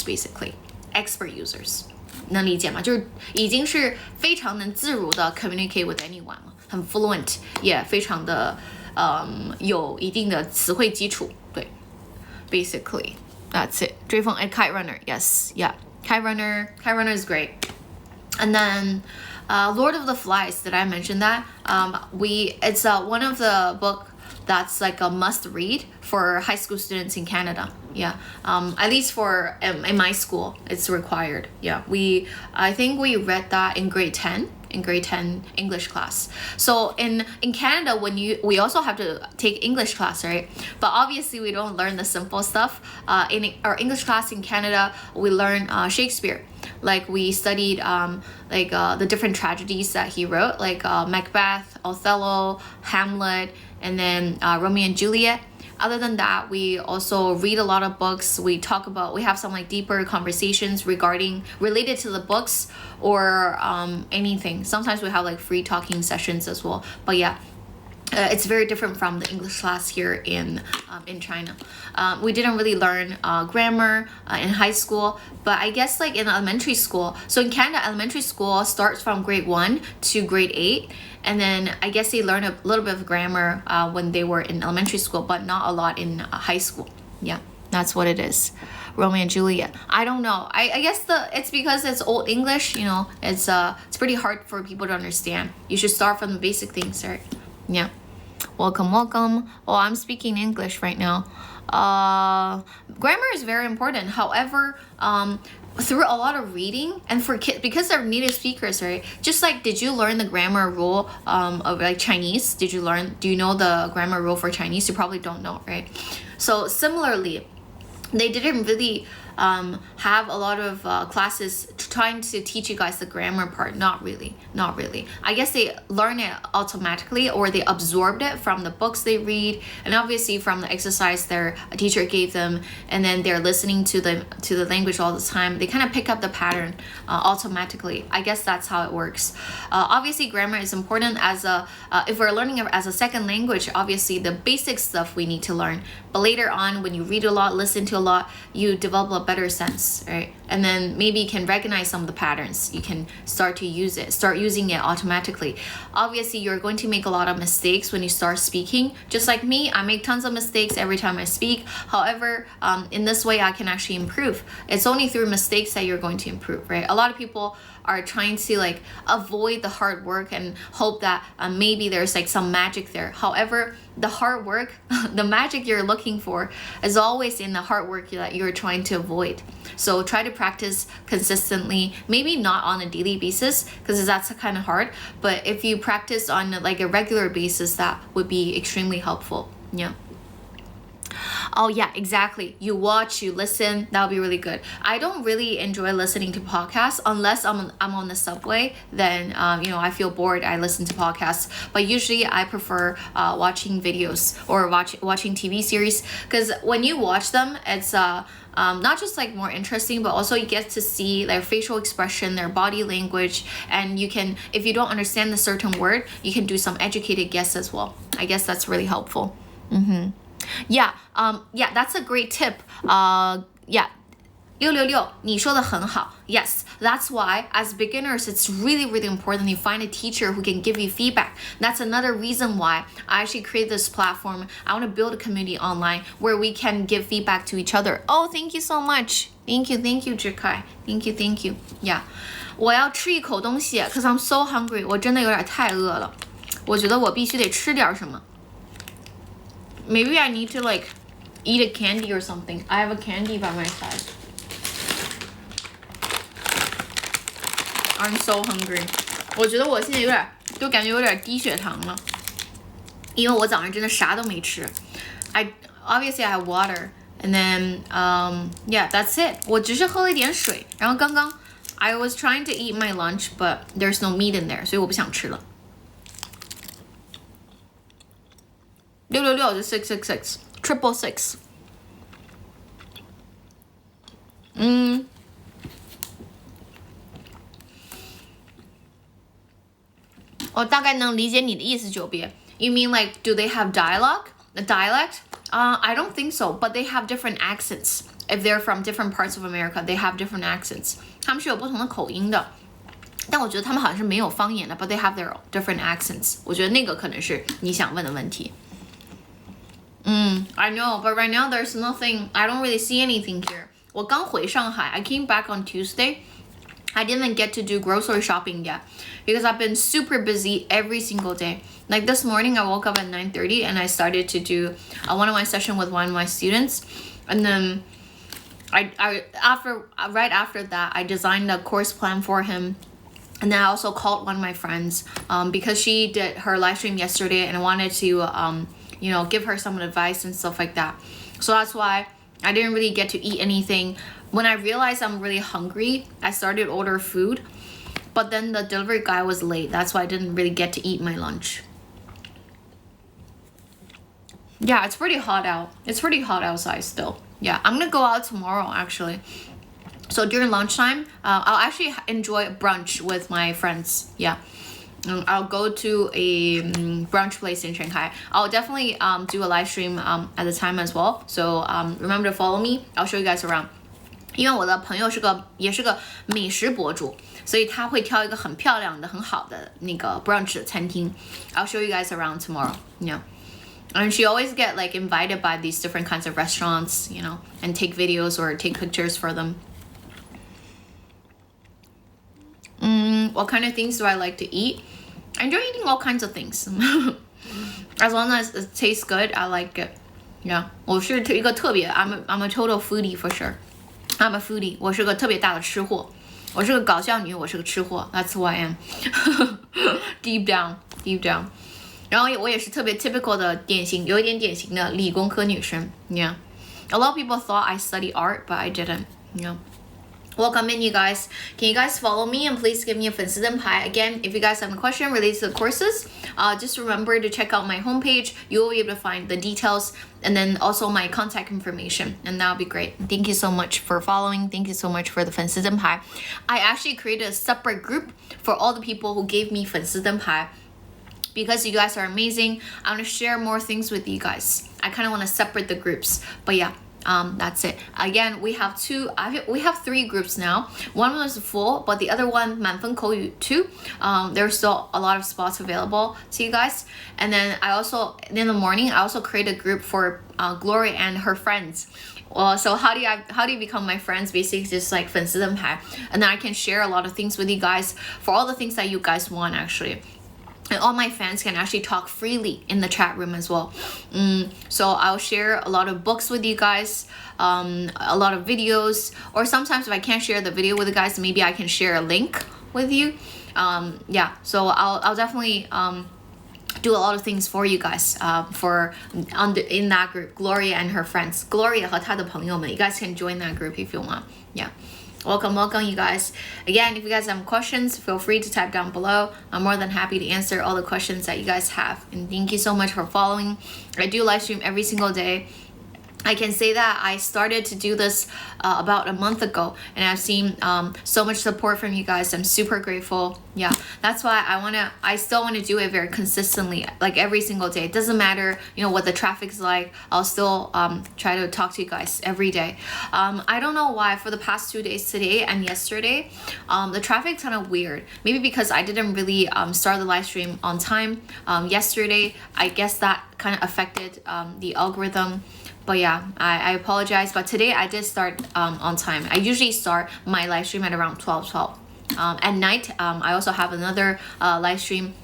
basically. Expert users. 能理解吗？就是已经是非常能自如的 communicate with anyone 了，很 fluent， 也非常的有一定的词汇基础。对 ，basically that's it. 追风 and Kite Runner, yes, yeah. Kite Runner is great. And then Lord of the Flies, did I mention that? It's one of the book that's like a must read for high school students in Canada. Yeah, at least for in my school, it's required. Yeah, I think we read that in grade 10 English class. So in Canada, we also have to take English class, right? But obviously we don't learn the simple stuff. In our English class in Canada, we learn Shakespeare. Like we studied the different tragedies that he wrote, like Macbeth, Othello, Hamlet, and then Romeo and Juliet. Other than that, we also read a lot of books. We have some like deeper conversations related to the books or anything. Sometimes we have like free talking sessions as well. But yeah, it's very different from the English class here in China. We didn't really learn grammar in high school, but I guess like in elementary school. So in Canada, elementary school starts from grade 1 to grade 8. And then I guess they learn a little bit of grammar when they were in elementary school, but not a lot in high school. Yeah, that's what it is. Romeo and Juliet. I don't know. I guess it's because it's old English, you know, it's pretty hard for people to understand. You should start from the basic things, right? Yeah. Welcome. Oh, I'm speaking English right now. Grammar is very important. However, through a lot of reading and for kids, because they're native speakers, right? Just like, did you learn the grammar rule of like Chinese? Do you know the grammar rule for Chinese? You probably don't know, right? So similarly, they didn't really have a lot of classes trying to teach you guys the grammar part. Not really. I guess they learn it automatically, or they absorbed it from the books they read, and obviously from the exercise their teacher gave them, and then they're listening to the language all the time. They kind of pick up the pattern automatically. I guess that's how it works. Obviously, grammar is important if we're learning it as a second language. Obviously, the basic stuff we need to learn, but later on, when you read a lot, listen to a lot, you develop a better sense, right? And then maybe you can recognize some of the patterns. You can start using it automatically. Obviously, you're going to make a lot of mistakes when you start speaking. Just like me, I make tons of mistakes every time I speak. However, in this way, I can actually improve. It's only through mistakes that you're going to improve, right? A lot of people are trying to like avoid the hard work and hope that maybe there's like some magic there. However, the hard work, the magic you're looking for is always in the hard work that you're trying to avoid. So try to practice consistently, maybe not on a daily basis because that's kind of hard, but if you practice on like a regular basis, that would be extremely helpful. Yeah. Oh yeah, exactly. You watch, you listen, that would be really good. I don't really enjoy listening to podcasts unless I'm on the subway. Then I feel bored, I listen to podcasts. But usually I prefer watching videos or watching TV series, because when you watch them, it's not just like more interesting, but also you get to see their facial expression, their body language, and you can, if you don't understand a certain word, you can do some educated guess as well. I guess that's really helpful. Yeah, that's a great tip. 666, 你说得很好. Yes, that's why as beginners, it's really, really important you find a teacher who can give you feedback. That's another reason why I actually created this platform. I want to build a community online where we can give feedback to each other. Oh, thank you so much. Thank you, Zhikai. Thank you. Yeah, 我要吃一口东西 because I'm so hungry. 我真的有点太饿了.我觉得我必须得吃点什么。Maybe I need to like eat a candy or something. I have a candy by my side. I'm so hungry. 我觉得我现在就感觉有点低血糖了，因为我早上真的啥都没吃。Obviously I have water and then yeah that's it. 我只是喝了一点水，然后刚刚 I was trying to eat my lunch but there's no meat in there， 所以我不想吃了。666就666 666。我大概能理解你的意思，久别。You mean like do they have dialect? I don't think so, but they have different accents. If they're from different parts of America, they have different accents. 他们是有不同的口音的，但我觉得他们好像是没有方言的 ，but they have their different accents. 我觉得那个可能是你想问的问题。I know, but right now there's nothing. I don't really see anything here. 我刚回上海 I came back on Tuesday. I didn't get to do grocery shopping yet because I've been super busy every single day. Like this morning, I woke up at 9:30 and I started to do one of my sessions with one of my students, and then right after that, I designed a course plan for him. And then I also called one of my friends because she did her live stream yesterday and I wanted to give her some advice and stuff like that. So that's why I didn't really get to eat anything. When I realized I'm really hungry, I started to order food, but then the delivery guy was late. That's why I didn't really get to eat my lunch. Yeah, it's pretty hot out. It's pretty hot outside still. Yeah, I'm gonna go out tomorrow actually. So during lunchtime, I'll actually enjoy brunch with my friends. Yeah. I'll go to a brunch place in Shanghai. I'll definitely do a live stream at the time as well. So remember to follow me. I'll show you guys around. 因为我的朋友也是个美食博主，所以他会挑一个很漂亮的、很好的那个 brunch 的餐厅。I'll show you guys around tomorrow. Yeah. And she always get like invited by these different kinds of restaurants, and take videos or take pictures for them. What kind of things do I like to eat? I enjoy eating all kinds of things. As long as it tastes good, I like it. Yeah. 我是一个特别 I'm a total foodie for sure. I'm a foodie. 我是个特别大的吃货。我是个搞笑女，我是个吃货。That's who I am. Deep down. 然后我也是特别 typical 的典型，有一点典型的理工科女生。Yeah. A lot of people thought I studied art, but I didn't. Yeah. Welcome in, you guys. Can you guys follow me and please give me a 粉丝灯牌? Again, if you guys have a question related to the courses, just remember to check out my homepage. You will be able to find the details and then also my contact information, and that'll be great. Thank you so much for following. Thank you so much for the 粉丝灯牌. I actually created a separate group for all the people who gave me 粉丝灯牌. Because you guys are amazing, I want to share more things with you guys. I kind of want to separate the groups, but yeah. That's it. Again, we have 3 groups now. One was full, but the other one, 满分口语 2, there's still a lot of spots available to you guys. And then in the morning, I also created a group for Gloria and her friends. Well, so how do you become my friends? Basically, just like 粉丝灯牌, and then I can share a lot of things with you guys for all the things that you guys want actually. And all my fans can actually talk freely in the chat room as well. So I'll share a lot of books with you guys, a lot of videos, or sometimes if I can't share the video with you guys, maybe I can share a link with you. Yeah, so I'll definitely do a lot of things for you guys in that group, Gloria and her friends. Gloria 和她的朋友们, you guys can join that group if you want. Yeah. Welcome, you guys. Again, if you guys have questions, feel free to type down below. I'm more than happy to answer all the questions that you guys have. And thank you so much for following. I do live stream every single day. I can say that I started to do this about a month ago, and I've seen so much support from you guys. I'm super grateful. Yeah, that's why I still want to do it very consistently, like every single day. It doesn't matter, what the traffic's like. I'll still try to talk to you guys every day. I don't know why for the past 2 days, today and yesterday, the traffic's kind of weird. Maybe because I didn't really start the live stream on time. Yesterday, I guess that kind of affected the algorithm. But yeah, I apologize. But today I did start on time. I usually start my live stream at around 12:12. At night, I also have another live stream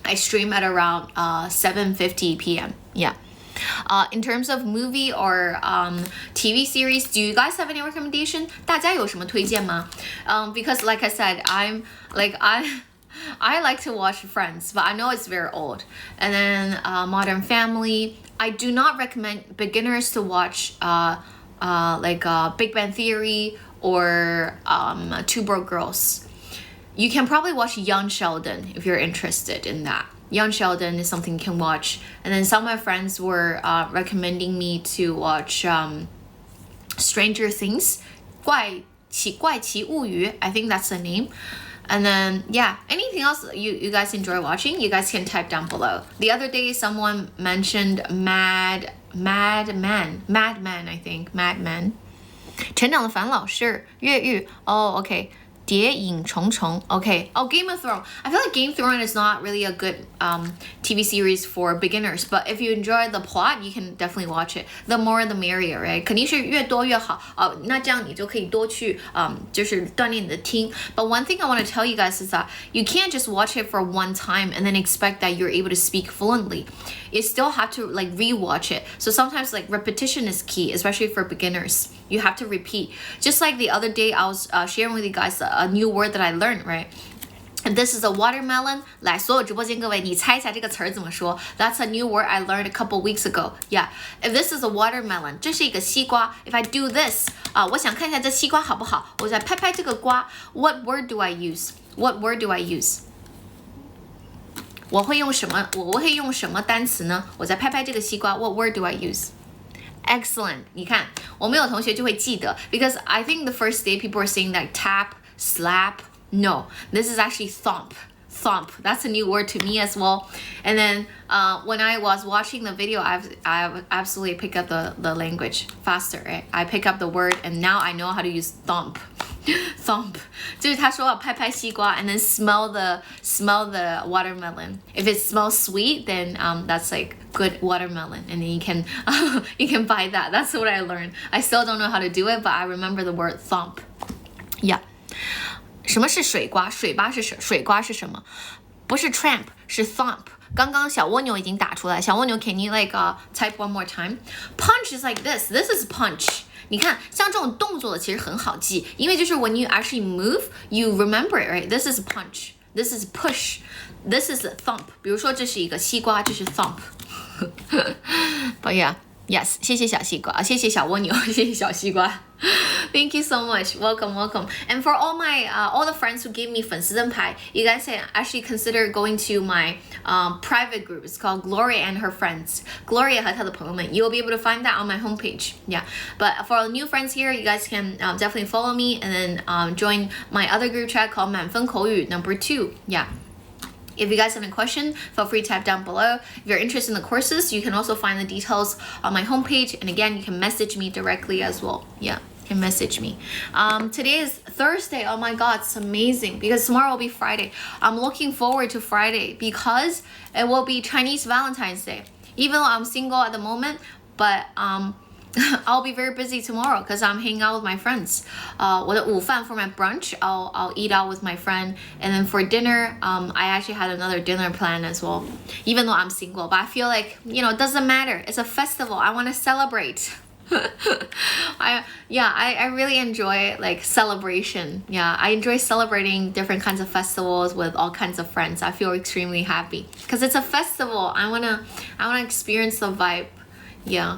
I stream at around 7:50 p.m. Yeah. In terms of movie or TV series, do you guys have any recommendation? 大家有什么推荐吗？ Because like I said, I like to watch Friends, but I know it's very old. And then Modern Family. I do not recommend beginners to watch Big Bang Theory or Two Broke Girls. You can probably watch Young Sheldon if you're interested in that. Young Sheldon is something you can watch. And then some of my friends were recommending me to watch Stranger Things. 怪奇物语, I think that's the name. And then, yeah, anything else you guys enjoy watching, you guys can type down below. The other day, someone mentioned Mad Men, I think. Mad Men. 成长的烦恼是越狱. Oh, okay. 谍影重重. Okay. Oh, Game of Thrones. I feel like Game of Thrones is not really a good TV series for beginners. But if you enjoy the plot, you can definitely watch it. The more the merrier, right? 肯定是越多越好。那这样你就可以多去就是锻炼你的听。But one thing I want to tell you guys is that you can't just watch it for one time and then expect that you're able to speak fluently. You still have to like rewatch it. So sometimes like repetition is key, especially for beginners. You have to repeat. Just like the other day, I was sharing with you guys a new word that I learned, right? And this is a watermelon. 来，所有直播间各位，你猜一下这个词儿怎么说？ That's a new word I learned a couple weeks ago. Yeah. If this is a watermelon, 这是一个西瓜。If I do this, 我想看一下这西瓜好不好？我再拍拍这个瓜。What word do I use? What word do I use? 我会用什么单词呢？我再拍拍这个西瓜。What word do I use? Excellent. 你看，我们有同学就会记得 because I think the first day people are saying like tap, slap. No, this is actually thump. Thump. That's a new word to me as well. And then when I was watching the video, I've absolutely picked up the language faster, right? I pick up the word and now I know how to use thump. Thump. 就是他说拍拍西瓜 and then smell the watermelon. If it smells sweet, then that's like good watermelon, and then you can buy that. That's what I learned. I still don't know how to do it, but I remember the word thump. Yeah. 什么是水瓜？水瓜是什么？不是 tramp， 是 thump。刚刚小蜗牛已经打出来。小蜗牛 ，can you like type one more time? Punch is like this. This is punch. 你看，像这种动作的其实很好记，因为就是 when you actually move, you remember it, right? This is punch. This is push. This is thump. 比如说这是一个西瓜，这是 thump. But yeah. Yes, 谢谢小西瓜，谢谢小蜗牛，谢谢小西瓜。Thank you so much. Welcome. And for all the friends who gave me 粉丝灯牌, you guys can actually consider going to my private group. It's called Gloria and her friends. Gloria 和她的朋友们. You'll be able to find that on my homepage. Yeah. But for all new friends here, you guys can definitely follow me and then join my other group chat called 满分口语 #2. Yeah. If you guys have any questions, feel free to type down below. If you're interested in the courses, you can also find the details on my homepage. And again, you can message me directly as well. Yeah, you can message me. Today is Thursday. Oh my God, it's amazing because tomorrow will be Friday. I'm looking forward to Friday because it will be Chinese Valentine's Day. Even though I'm single at the moment, but I'll be very busy tomorrow because I'm hanging out with my friends. 我的午饭 for my brunch, I'll eat out with my friend, and then for dinner, I actually had another dinner plan as well. Even though I'm single, but I feel like it doesn't matter. It's a festival. I want to celebrate. I really enjoy like celebration. Yeah, I enjoy celebrating different kinds of festivals with all kinds of friends. I feel extremely happy because it's a festival. I wanna experience the vibe. Yeah.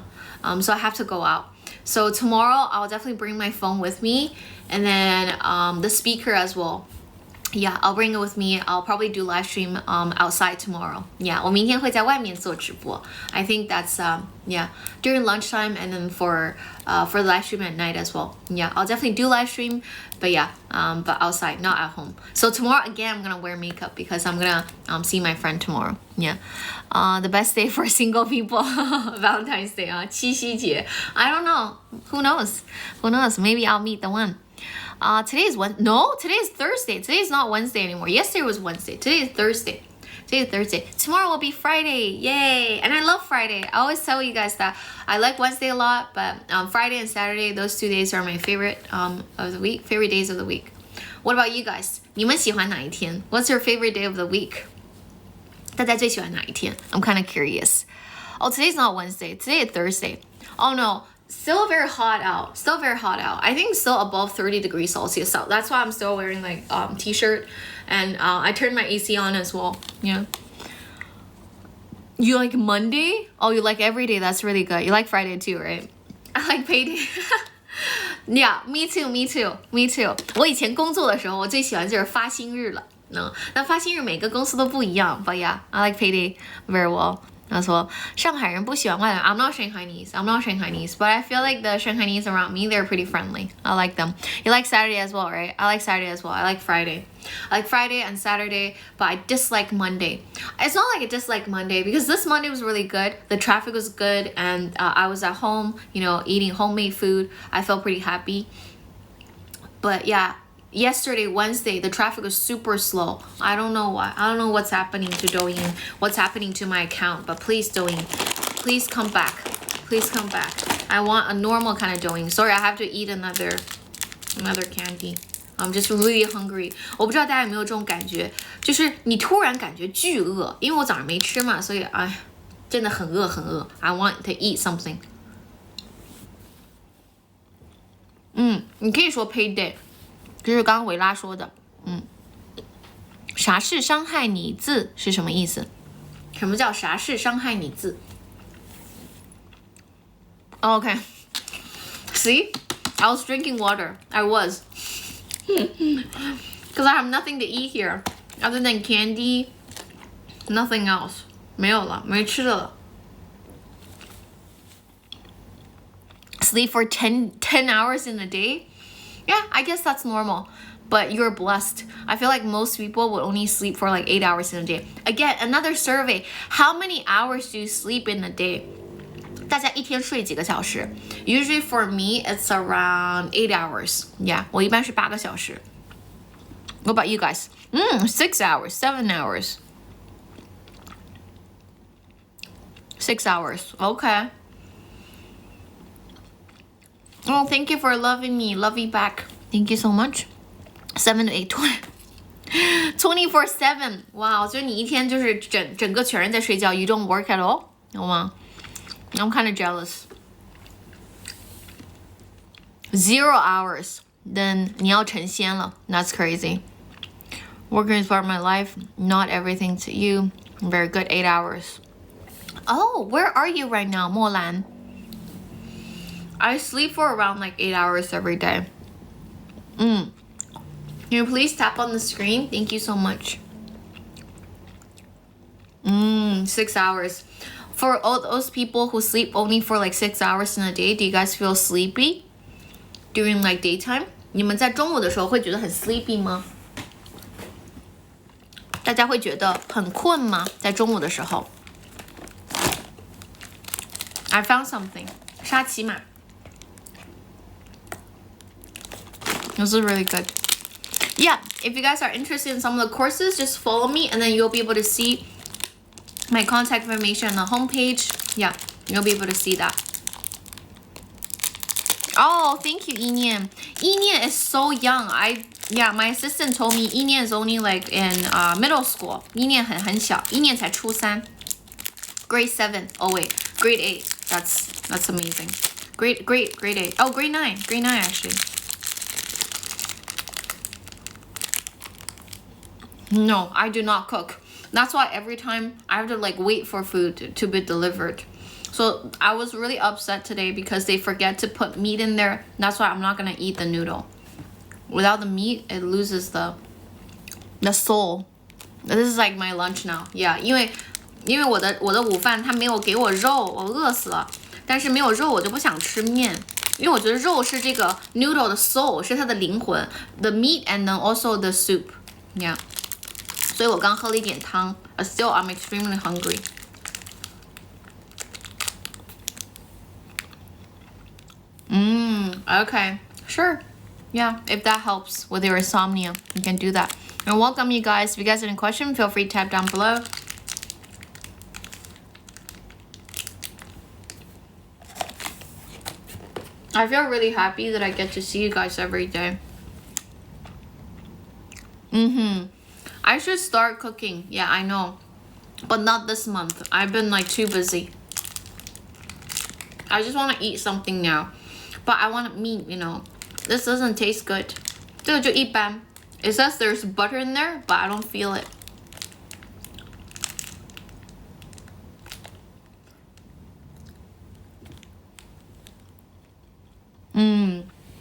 So I have to go out. So tomorrow I'll definitely bring my phone with me and then the speaker as well. Yeah, I'll bring it with me. I'll probably do live stream outside tomorrow. Yeah, 我明天会在外面做直播. I think that's during lunchtime and then for the live stream at night as well. Yeah, I'll definitely do live stream, but but outside, not at home. So tomorrow again, I'm gonna wear makeup because I'm gonna see my friend tomorrow. Yeah, the best day for single people, Valentine's Day. 七夕节. I don't know. Who knows? Maybe I'll meet the one. Today is Thursday. Today is not Wednesday anymore. Yesterday was Wednesday. Today is Thursday. Tomorrow will be Friday. Yay! And I love Friday. I always tell you guys that I like Wednesday a lot, but Friday and Saturday, those 2 days are my favorite favorite days of the week. What about you guys? 你们喜欢哪一天? What's your favorite day of the week? 大家最喜欢哪一天 I'm kind of curious. Oh, today's not Wednesday. Today is Thursday. Oh no, still very hot out. Still very hot out. I think still above 30 degrees Celsius. So that's why I'm still wearing like t-shirt. And I turned my AC on as well. Yeah. You like Monday? Oh, you like every day. That's really good. You like Friday too, right? I like payday. Yeah, me too, me too, me too. 我以前工作的时候，我最喜欢就是发薪日了。那发薪日每个公司都不一样。But yeah, I like payday very well. 他说上海人不喜欢外来 I'm not Shanghainese. I'm not Shanghainese. But I feel like the Shanghainese around me, they're pretty friendly. I like them. You like Saturday as well, right? I like Saturday as well. I like Friday. I like Friday and Saturday, but I dislike Monday. It's not like I dislike Monday because this Monday was really good. The traffic was good and I was at home, you know, eating homemade food. I felt pretty happy. But yeah, yesterday, Wednesday, the traffic was super slow. I don't know why. I don't know what's happening to Douyin, what's happening to my account. But please, Douyin, please come back. Please come back. I want a normal kind of Douyin. Sorry, I have to eat another candy. I'm just really hungry. 我不知道大家有没有这种感觉，就是你突然感觉巨饿，因为我早上没吃嘛，所以真的很饿很饿。I want to eat something. 你可以说 payday。就是刚刚维拉说的，啥是伤害你字是什么意思？什么叫啥是伤害你字 ？Okay, see, I was drinking water. I was, because I have nothing to eat here other than candy, nothing else. 没有了，没吃的了。Sleep for 10 hours in a day? Yeah, I guess that's normal. But you're blessed. I feel like most people would only sleep for like 8 hours in a day. Again, another survey. How many hours do you sleep in a day? 大家一天睡几个小时 Usually for me, it's around 8 hours. Yeah, 我一般是8个小时 What about you guys? 6 hours, 7 hours. 6 hours. Okay. Oh, thank you for loving me. Love you back. Thank you so much. 7 to 8, 24/7. Wow, 所以你一天就是整个全人在睡觉 You don't work at all? 有吗 I'm kind of jealous. 0 hours. Then 你要成仙了 That's crazy. Working is part of my life. Not everything to you. Very good. 8 hours. Oh, where are you right now, 莫兰I sleep for around like 8 hours every day. Can you please tap on the screen? Thank you so much. 6 hours. For all those people who sleep only for like 6 hours in a day, do you guys feel sleepy during like daytime? 你们在中午的时候会觉得很 sleepy 吗？大家会觉得很困吗？在中午的时候 I found something. 沙琪玛This is really good. Yeah, if you guys are interested in some of the courses, just follow me and then you'll be able to see my contact information on the homepage. Yeah, you'll be able to see that. Oh, thank you, Yinian. Yinian is so young. My assistant told me Yinian is only like in middle school. Yinian 很小 Yinian 才初三 Grade 7. Oh wait, grade 8. That's amazing. Grade 8. Oh, grade 9. Grade 9 actually. No, I do not cook. That's why every time I have to like wait for food to be delivered. So I was really upset today because they forget to put meat in there. That's why I'm not gonna eat the noodle. Without the meat, it loses the soul. This is like my lunch now. Yeah, 因为我的午饭他没有给我肉，我饿死了。但是没有肉我就不想吃面，因为我觉得肉是这个 noodle 的 soul， 是它的灵魂。The meat and then also the soup. Yeah. 所以我刚喝了一点汤 but still I'm extremely hungry. Okay, sure. Yeah, if that helps with your insomnia, you can do that. And welcome you guys. If you guys have any questions, feel free to type down below. I feel really happy that I get to see you guys every day. I should start cooking. Yeah, I know. but not this month. I've been like too busy. I just want to eat something now, but I want meat, you know. This doesn't taste good. 这个就一般. It says there's butter in there, but I don't feel it.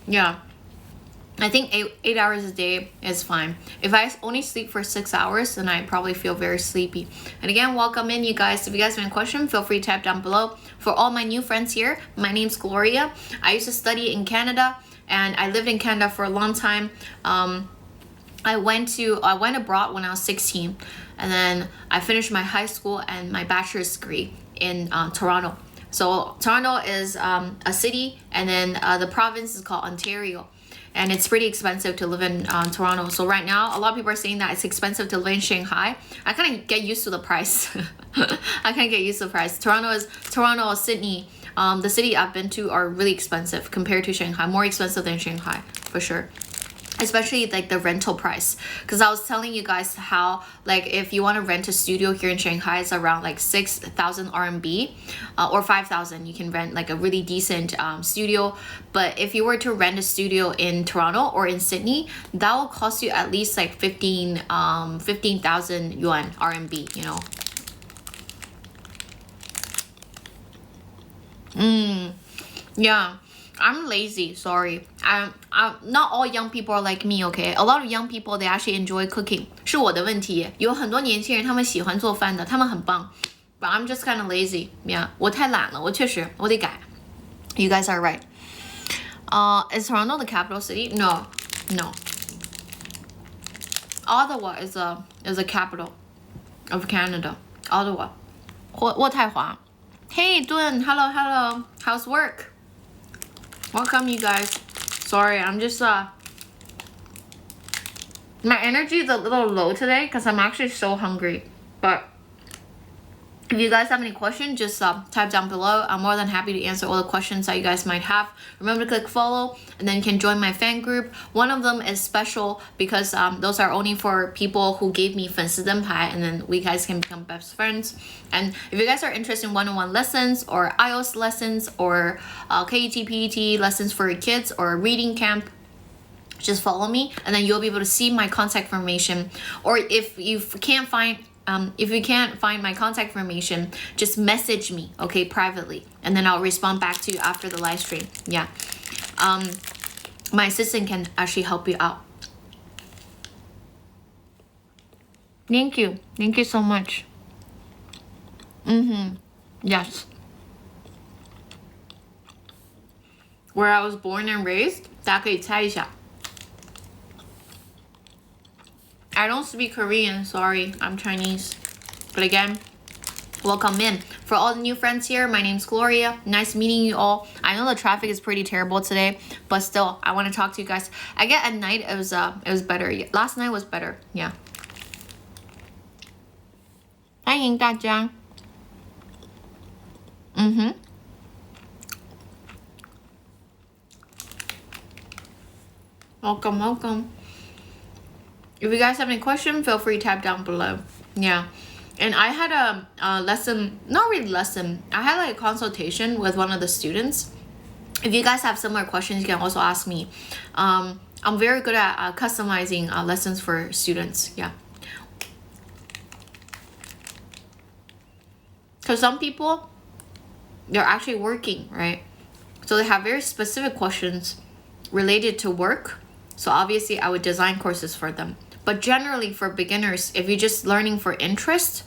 Yeah. I think eight hours a day is fine. If I only sleep for 6 hours, then I probably feel very sleepy. And again, welcome in, you guys. If you guys have any questions, feel free to type down below. For all my new friends here, my name's Gloria. I used to study in Canada, and I lived in Canada for a long time. I went abroad when I was 16, and then I finished my high school and my bachelor's degree in Toronto. So Toronto is a city, and then the province is called Ontario. And it's pretty expensive to live in Toronto. So right now, a lot of people are saying that it's expensive to live in Shanghai. I kind of get used to the price. Toronto, Sydney, the city I've been to are really expensive compared to Shanghai. More expensive than Shanghai, for sure. Especially like the rental price, because I was telling you guys how like if you want to rent a studio here in Shanghai, it's around like 6,000 RMB or 5,000. You can rent like a really decent studio. But if you were to rent a studio in Toronto or in Sydney, that will cost you at least like 15,000 yuan RMB, you know. Yeah. I'm lazy, sorry. I'm not all young people are like me, okay? A lot of young people, they actually enjoy cooking. 是我的问题。有很多年轻人他们喜欢做饭的，他们很棒。But I'm just kind of lazy. Yeah, 我太懒了，我确实我得改。You guys are right. Is Toronto the capital city? No. Ottawa is a capital of Canada. Ottawa. 渥太华. Hey, Dun. Hello. How's work? Welcome, you guys. Sorry, I'm just my energy is a little low today because I'm actually so hungry. But if you guys have any questions, just type down below. I'm more than happy to answer all the questions that you guys might have. Remember to click follow, and then you can join my fan group. One of them is special because those are only for people who gave me 粉丝灯牌, and then we guys can become best friends. And if you guys are interested in one-on-one lessons or IELTS lessons or KET, PET lessons for your kids or reading camp, just follow me, and then you'll be able to see my contact information. Or if you can't find my contact information, just message me, okay, privately, and then I'll respond back to you after the live stream. Yeah. My assistant can actually help you out. Thank you so much. Yes. Where I was born and raised, 大家可以猜一下。I don't speak Korean, sorry, I'm Chinese. But again, welcome in. For all the new friends here, my name's Gloria. Nice meeting you all. I know the traffic is pretty terrible today, but still, I want to talk to you guys. I get at night it was better. Last night was better, yeah. 欢迎大家。Welcome. If you guys have any questions, feel free to type down below. Yeah. And I had a lesson, not really lesson, I had like a consultation with one of the students. If you guys have similar questions, you can also ask me. I'm very good at customizing lessons for students. Yeah. Because some people, they're actually working, right? So they have very specific questions related to work. So obviously I would design courses for them. But generally for beginners, if you're just learning for interest,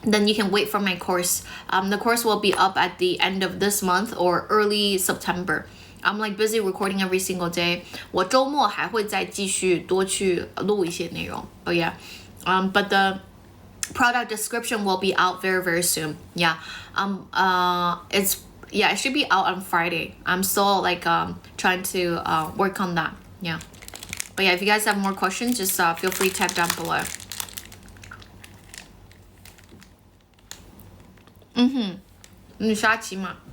then you can wait for my course. The course will be up at the end of this month or early September. I'm like busy recording every single day. 我周末还会再继续多去录一些内容. But yeah, but the product description will be out very, very soon. Yeah, it should be out on Friday. I'm still like trying to work on that. Yeah, but yeah, if you guys have more questions, just feel free to type down below.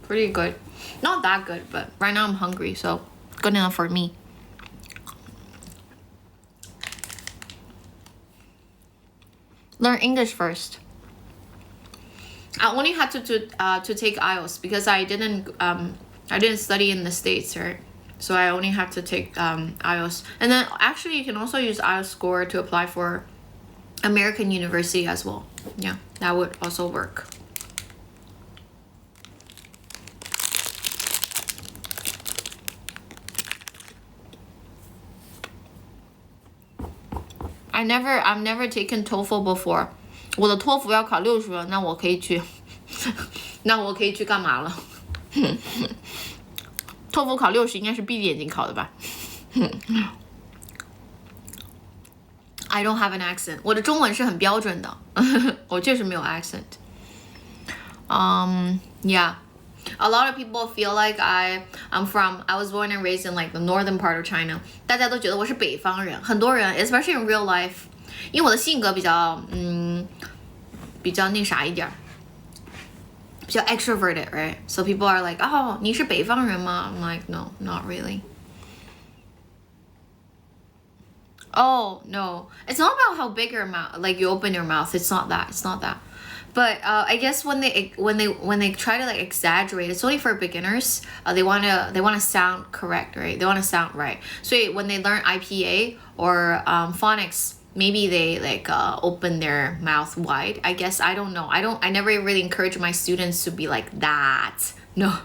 Pretty good. Not that good, but right now I'm hungry, so good enough for me. Learn English first. I only had to take IELTS because I didn't study in the States, right? So I only have to take IELTS. And then actually you can also use IELTS score to apply for American University as well. Yeah, that would also work. I've never taken TOEFL before. 我的托福要考60分，那我可以去，那我可以去干嘛了？托福考60应该是闭着眼睛考的吧？I don't have an accent. 我的中文是很标准的，我确实没有 accent. Yeah. A lot of people feel like I was born and raised in like the northern part of China. 大家都觉得我是北方人，很多人 especially in real life. 因为我的性格比较那啥一点，比较 extroverted, right? So people are like, oh, 你是北方人吗? I'm like, no, not really. Oh, no. It's not about how big your mouth, like you open your mouth. It's not that. But I guess when they try to like exaggerate, it's only for beginners. They wanna sound correct, right? They wanna sound right. So when they learn IPA or phonics, maybe they like open their mouth wide. I guess I don't know. I never really encourage my students to be like that. No.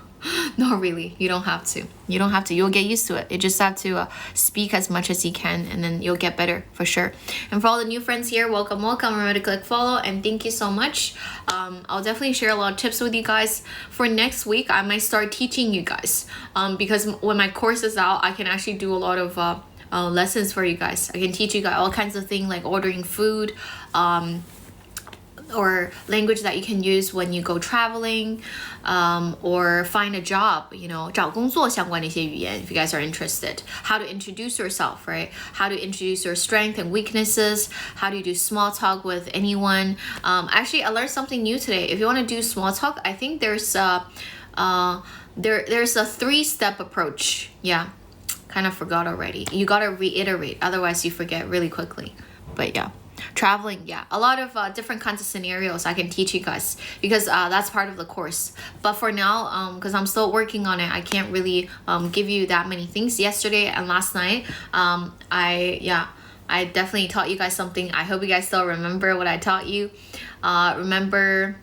Not really. You don't have to. You'll get used to it. You just have to speak as much as you can, and then you'll get better for sure. And for all the new friends here, welcome. Remember to click follow, and thank you so much. I'll definitely share a lot of tips with you guys. For next week, I might start teaching you guys. Because when my course is out, I can actually do a lot of lessons for you guys. I can teach you guys all kinds of things like ordering food, or language that you can use when you go traveling, or find a job, 找工作相关的一些语言 if you guys are interested. How to introduce yourself, right? How to introduce your strengths and weaknesses. How do you do small talk with anyone? Actually, I learned something new today. If you want to do small talk, I think there's a 3-step approach. Yeah, kind of forgot already. You gotta reiterate, otherwise you forget really quickly. But yeah. Traveling, yeah, a lot of different kinds of scenarios I can teach you guys because that's part of the course. But for now, because I'm still working on it, I can't really give you that many things. Yesterday and last night, I definitely taught you guys something. I hope you guys still remember what I taught you. Remember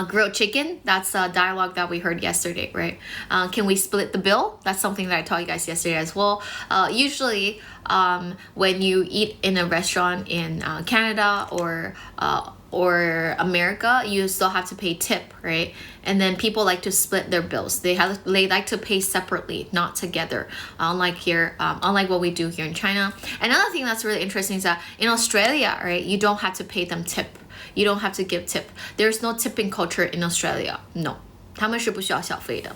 grilled chicken, that's a dialogue that we heard yesterday, right? Can we split the bill? That's something that I taught you guys yesterday as well. Usually, when you eat in a restaurant in Canada or America, you still have to pay tip, right? And then people like to split their bills. They like to pay separately, not together. Unlike what we do here in China. Another thing that's really interesting is that in Australia, right, you don't have to pay them tip. You don't have to give tip. There's no tipping culture in Australia. No. 他们是不需要小费的.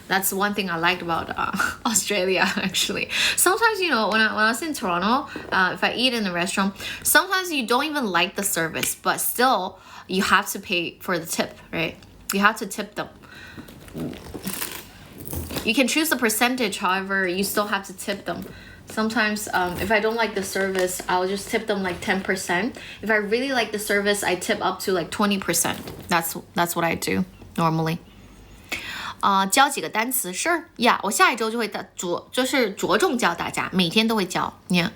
That's one thing I liked about Australia, actually. Sometimes, when I was in Toronto, if I eat in a restaurant, sometimes you don't even like the service, but still, you have to pay for the tip, right? You have to tip them. You can choose the percentage, however, you still have to tip them. Sometimes, if I don't like the service, I'll just tip them like 10%. If I really like the service, I tip up to like 20%. That's what I do normally. 教几个单词是呀，我下一周就会就是着重教大家，每天都会教。你看，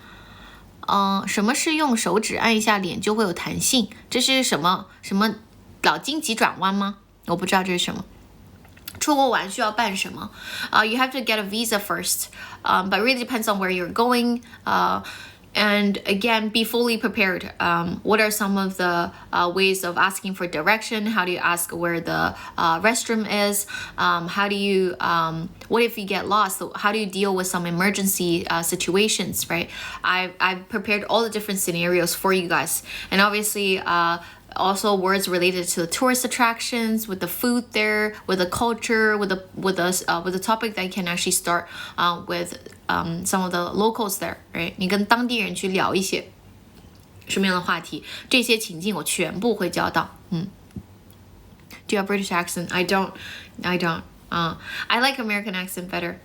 什么是用手指按一下脸就会有弹性？这是什么脑筋急转弯吗？我不知道这是什么。出国玩需要办什么？You have to get a visa first, but it really depends on where you're going. And again, be fully prepared. What are some of the ways of asking for direction? How do you ask where the restroom is? How do you, what if you get lost? How do you deal with some emergency situations, right? I've prepared all the different scenarios for you guys. And obviously, also words related to the tourist attractions, with the food there, with the culture, with the topic that you can actually start with some of the locals there, right? 你跟当地人去聊一些什么样的话题，这些情境我全部会教到。Do you have British accent? I don't. I like American accent better.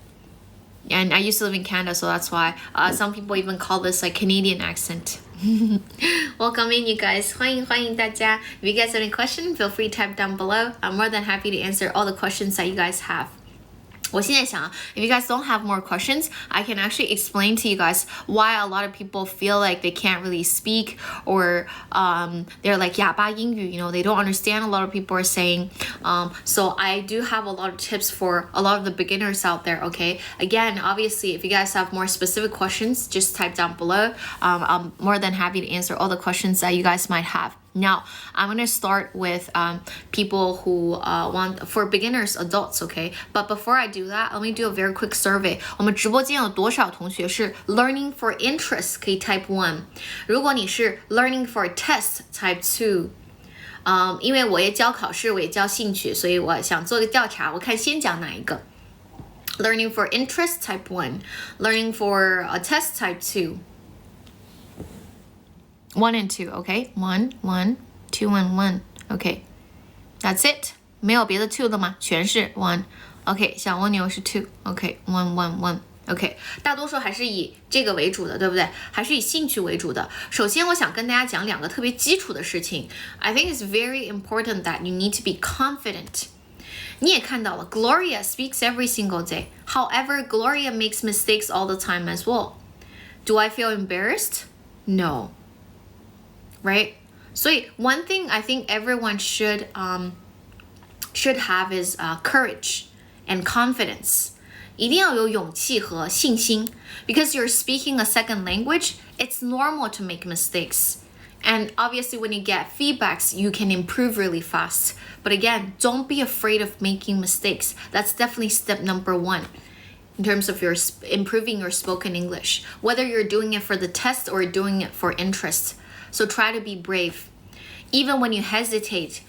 And I used to live in Canada, so that's why some people even call this like Canadian accent. Welcome in, you guys. 欢迎大家. If you guys have any question, feel free to type down below. I'm more than happy to answer all the questions that you guys have. 我现在想 if you guys don't have more questions, I can actually explain to you guys why a lot of people feel like they can't really speak or they're like 哑巴英语, they don't understand a lot of people are saying. So I do have a lot of tips for a lot of the beginners out there, okay? Again, obviously, if you guys have more specific questions, just type down below. I'm more than happy to answer all the questions that you guys might have. Now, I'm going to start with people who want, for beginners, adults, okay? But before I do that, let me do a very quick survey. 我们直播间有多少同学是 learning for interest 可以 type 1. 如果你是 learning for test type 2. 因为我也教考试，我也教兴趣，所以我想做个调查，我看先讲哪一个。Learning for interest type 1. Learning for a test type 2. 1 and 2, okay? 1, 2 and 1, okay. That's it. 没有别的 2 了吗？全是 1. Okay, 小蜗牛是 2. Okay, 1. Okay, 大多数还是以这个为主的，对不对？还是以兴趣为主的。首先，我想跟大家讲2个特别基础的事情。I think it's very important that you need to be confident. 你也看到了 Gloria speaks every single day. However, Gloria makes mistakes all the time as well. Do I feel embarrassed? No.Right? So one thing I think everyone should have is courage and confidence. 一定要有勇气和信心 because you're speaking a second language, it's normal to make mistakes. And obviously when you get feedbacks, you can improve really fast. But again, don't be afraid of making mistakes. That's definitely step number 1. In terms of your improving your spoken English, whether you're doing it for the test or doing it for interest. So try to be brave. Even when you hesitate,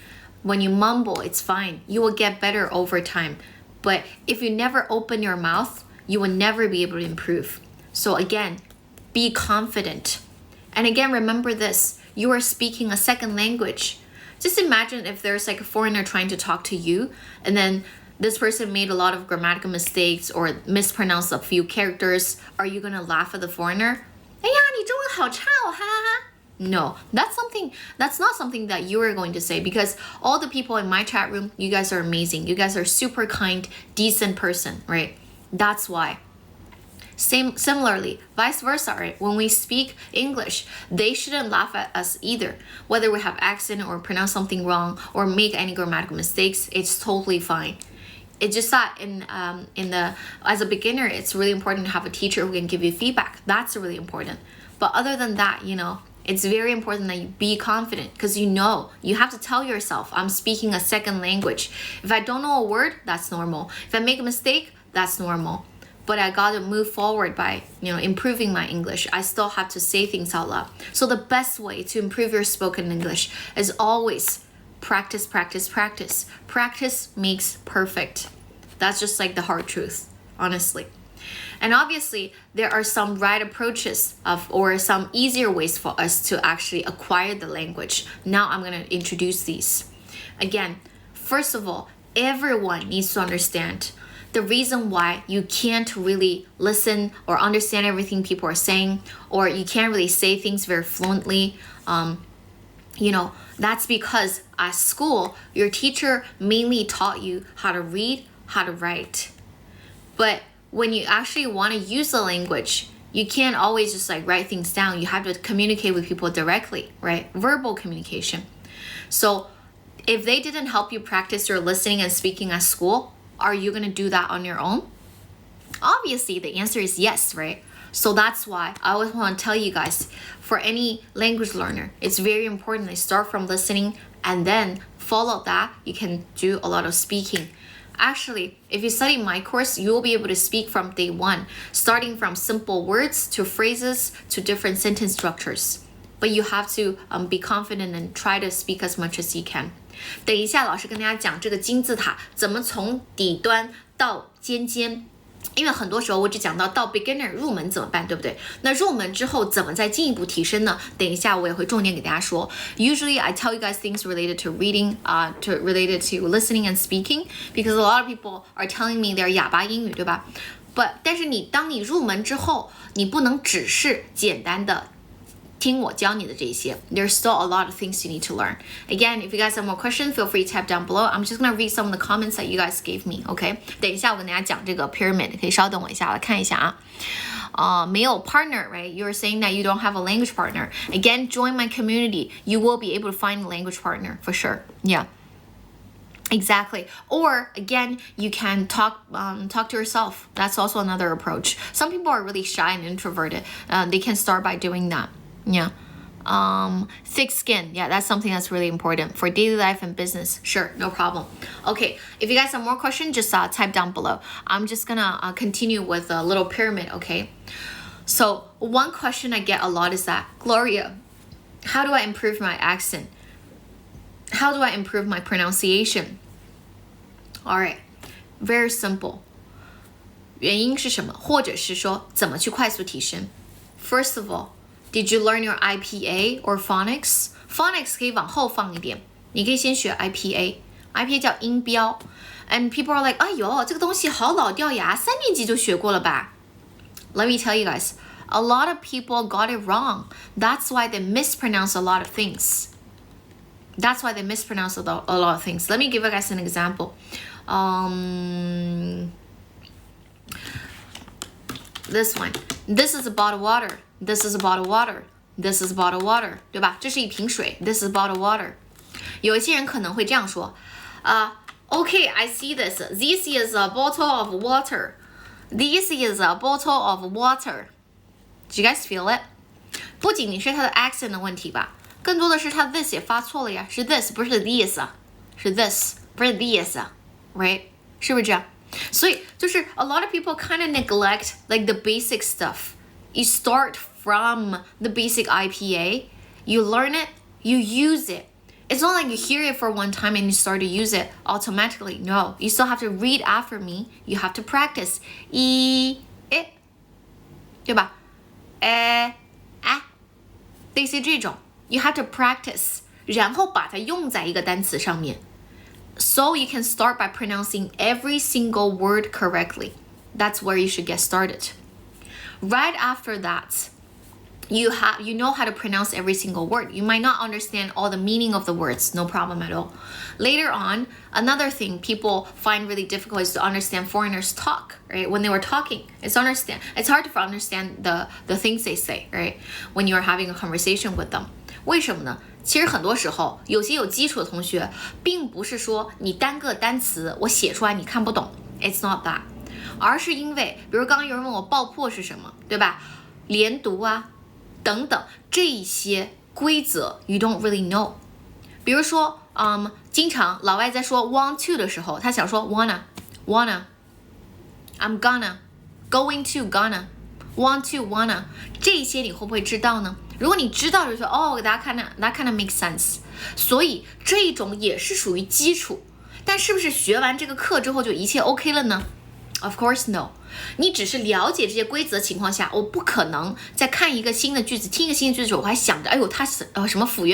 when you mumble, it's fine. You will get better over time. But if you never open your mouth, you will never be able to improve. So again, be confident. And again, remember this. You are speaking a second language. Just imagine if there's like a foreigner trying to talk to you, and then this person made a lot of grammatical mistakes or mispronounced a few characters. Are you going to laugh at the foreigner? 哎呀，你中文好差哦，哈哈哈。No, that's not something that you are going to say because all the people in my chat room, you guys are amazing. You guys are super kind, decent person, right? That's why. Similarly, vice versa, right? When we speak English, they shouldn't laugh at us either. Whether we have accent or pronounce something wrong or make any grammatical mistakes, it's totally fine. It's just that as a beginner, it's really important to have a teacher who can give you feedback. That's really important. But other than that, it's very important that you be confident because you have to tell yourself, I'm speaking a second language. If I don't know a word, that's normal. If I make a mistake, that's normal. But I got to move forward by, improving my English. I still have to say things out loud. So the best way to improve your spoken English is always practice. Practice makes perfect. That's just like the hard truth, honestly. And obviously, there are some right approaches or some easier ways for us to actually acquire the language. Now I'm going to introduce these. Again, first of all, everyone needs to understand the reason why you can't really listen or understand everything people are saying, or you can't really say things very fluently. That's because at school, your teacher mainly taught you how to read, how to write. But when you actually want to use the language, you can't always just write things down. You have to communicate with people directly, right? Verbal communication. So if they didn't help you practice your listening and speaking at school, are you going to do that on your own? Obviously, the answer is yes, right? So that's why I always want to tell you guys, for any language learner, it's very important to start from listening and then follow that. You can do a lot of speaking. Actually, if you study my course, you will be able to speak from day 1, starting from simple words to phrases to different sentence structures. But you have to be confident and try to speak as much as you can. 等一下，老师跟大家讲这个金字塔怎么从底端到尖尖。因为很多时候我只讲到 beginner 入门怎么办，对不对？那入门之后怎么再进一步提升呢？等一下我也会重点给大家说。Usually I tell you guys things related to reading, related to listening and speaking, because a lot of people are telling me they're 哑巴英语，对吧？但是当你入门之后，你不能只是简单的听我教你的这些 there's still a lot of things you need to learn. Again, if you guys have more questions, feel free to type down below. I'm just gonna read some of the comments that you guys gave me, okay? 等一下我跟大家讲这个 pyramid, 可以稍等我一下，来看一下啊。没有 partner, right? You're saying that you don't have a language partner. Again, join my community. You will be able to find a language partner for sure. Yeah. Exactly. Or again, you can talk to yourself. That's also another approach. Some people are really shy and introverted. They can start by doing that. Yeah. Thick skin. Yeah, that's something that's really important for daily life and business. Sure, no problem. Okay, if you guys have more questions, just type down below. I'm just gonna continue with a little pyramid, okay? So one question I get a lot is that, Gloria, how do I improve my accent? How do I improve my pronunciation? All right, very simple. 原因是什么？或者是说怎么去快速提升？ First of all, did you learn your IPA or phonics? Phonics 可以往后放一点，你可以先学 IPA。IPA 叫音标。And people are like, 哎呦，这个东西好老掉牙，3年级就学过了吧？ Let me tell you guys, a lot of people got it wrong. That's why they mispronounce a lot of things. That's why they mispronounce a lot of things. Let me give you guys an example. This one. This is a bottle of water. This is a bottle of water. This is a bottle of water. 对吧？这是一瓶水。This is a bottle of water. 有一些人可能会这样说，Okay, I see this. This is a bottle of water. This is a bottle of water. Do you guys feel it? 不仅仅是它的 accent 的问题吧，更多的是它 this 也发错了呀，是 this 不是 this 啊，是 this 不是 this 啊 ，right？ 是不是这样？所以就是 a lot of people kind of neglect like the basic stuff. You start from the basic IPA, you learn it, you use it. It's not like you hear it for one time and you start to use it automatically. No, you still have to read after me. You have to practice. 对吧？类似这种 you have to practice, 然后把它用在一个单词上面。So you can start by pronouncing every single word correctly. That's where you should get started. Right after that, you know how to pronounce every single word. You might not understand all the meaning of the words, no problem at all. Later on, another thing people find really difficult is to understand foreigners talk, right? When they were talking, it's hard to understand the things they say, right? When you're having a conversation with them. 为什么呢？其实很多时候，有些有基础的同学，并不是说你单个单词我写出来你看不懂 ，It's not that， 而是因为，比如刚刚有人问我爆破是什么，对吧？连读啊，等等这一些规则 ，you don't really know。比如说，经常老外在说 want to 的时候，他想说 wanna，I'm gonna，going to gonna，want to wanna， 这些你会不会知道呢？如果你知道就说that kind of makes sense， 所以这种也是属于基础，但是不是学完这个课之后就一切 OK 了呢？ Of course no， 你只是了解这些规则情况下，我不可能在看一个新的句子、听一个新的句子的时候，我还想着，哎呦，它是什么辅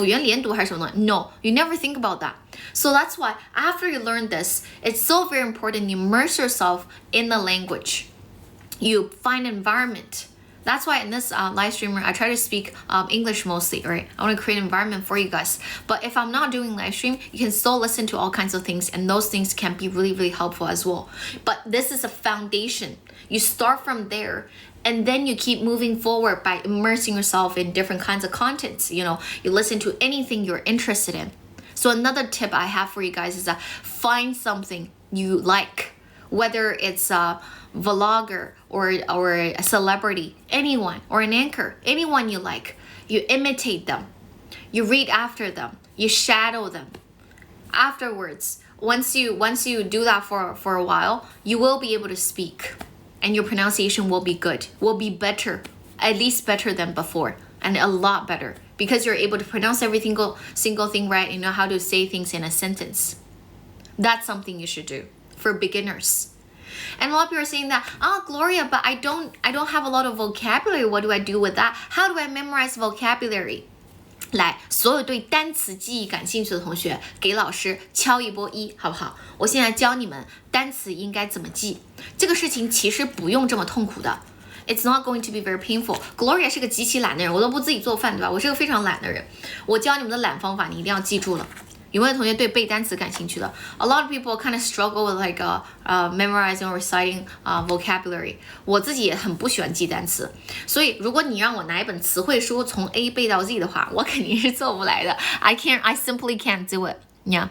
元连读还是什么东西 ？No, you never think about that. So that's why after you learn this, it's so very important you immerse yourself in the language. You find an environment.That's why in this live streamer, I try to speak English mostly, right? I want to create an environment for you guys. But if I'm not doing live stream, you can still listen to all kinds of things, and those things can be really, really helpful as well. But this is a foundation. You start from there, and then you keep moving forward by immersing yourself in different kinds of contents. You listen to anything you're interested in. So another tip I have for you guys is that find something you like, whether it's a vlogger or a celebrity, anyone, or an anchor, anyone you like. You imitate them. You read after them. You shadow them. Afterwards, once you do that for a while, you will be able to speak, and your pronunciation will be good, will be better, at least better than before, and a lot better, because you're able to pronounce every single thing right. You know how to say things in a sentence. That's something you should do for beginners.And a lot of people are saying that, Gloria, but I don't have a lot of vocabulary. What do I do with that? How do I memorize vocabulary? 来，所有对单词记忆感兴趣的同学，给老师敲一波1，好不好？我现在教你们单词应该怎么记。这个事情其实不用这么痛苦的。it's not going to be very painful. Gloria 是个极其懒的人，我都不自己做饭，对吧？我是个非常懒的人。我教你们的懒方法，你一定要记住了。有没有同学对背单词感兴趣的 ？A lot of people kind of struggle with like memorizing or reciting vocabulary. 我自己也很不喜欢记单词，所以如果你让我拿一本词汇书从 A 背到 Z 的话，我肯定是做不来的。I simply can't do it. Yeah.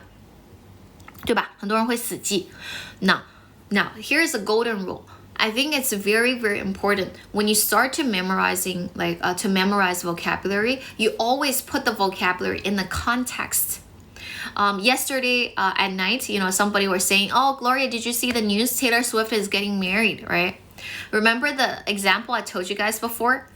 对吧？很多人会死记。Now, here's a golden rule. I think it's very, very important when you start to memorizing, to memorize vocabulary, you always put the vocabulary in the context. Yesterday at night, somebody was saying, oh, Gloria, did you see the news? Taylor Swift is getting married, right? Remember the example I told you guys before?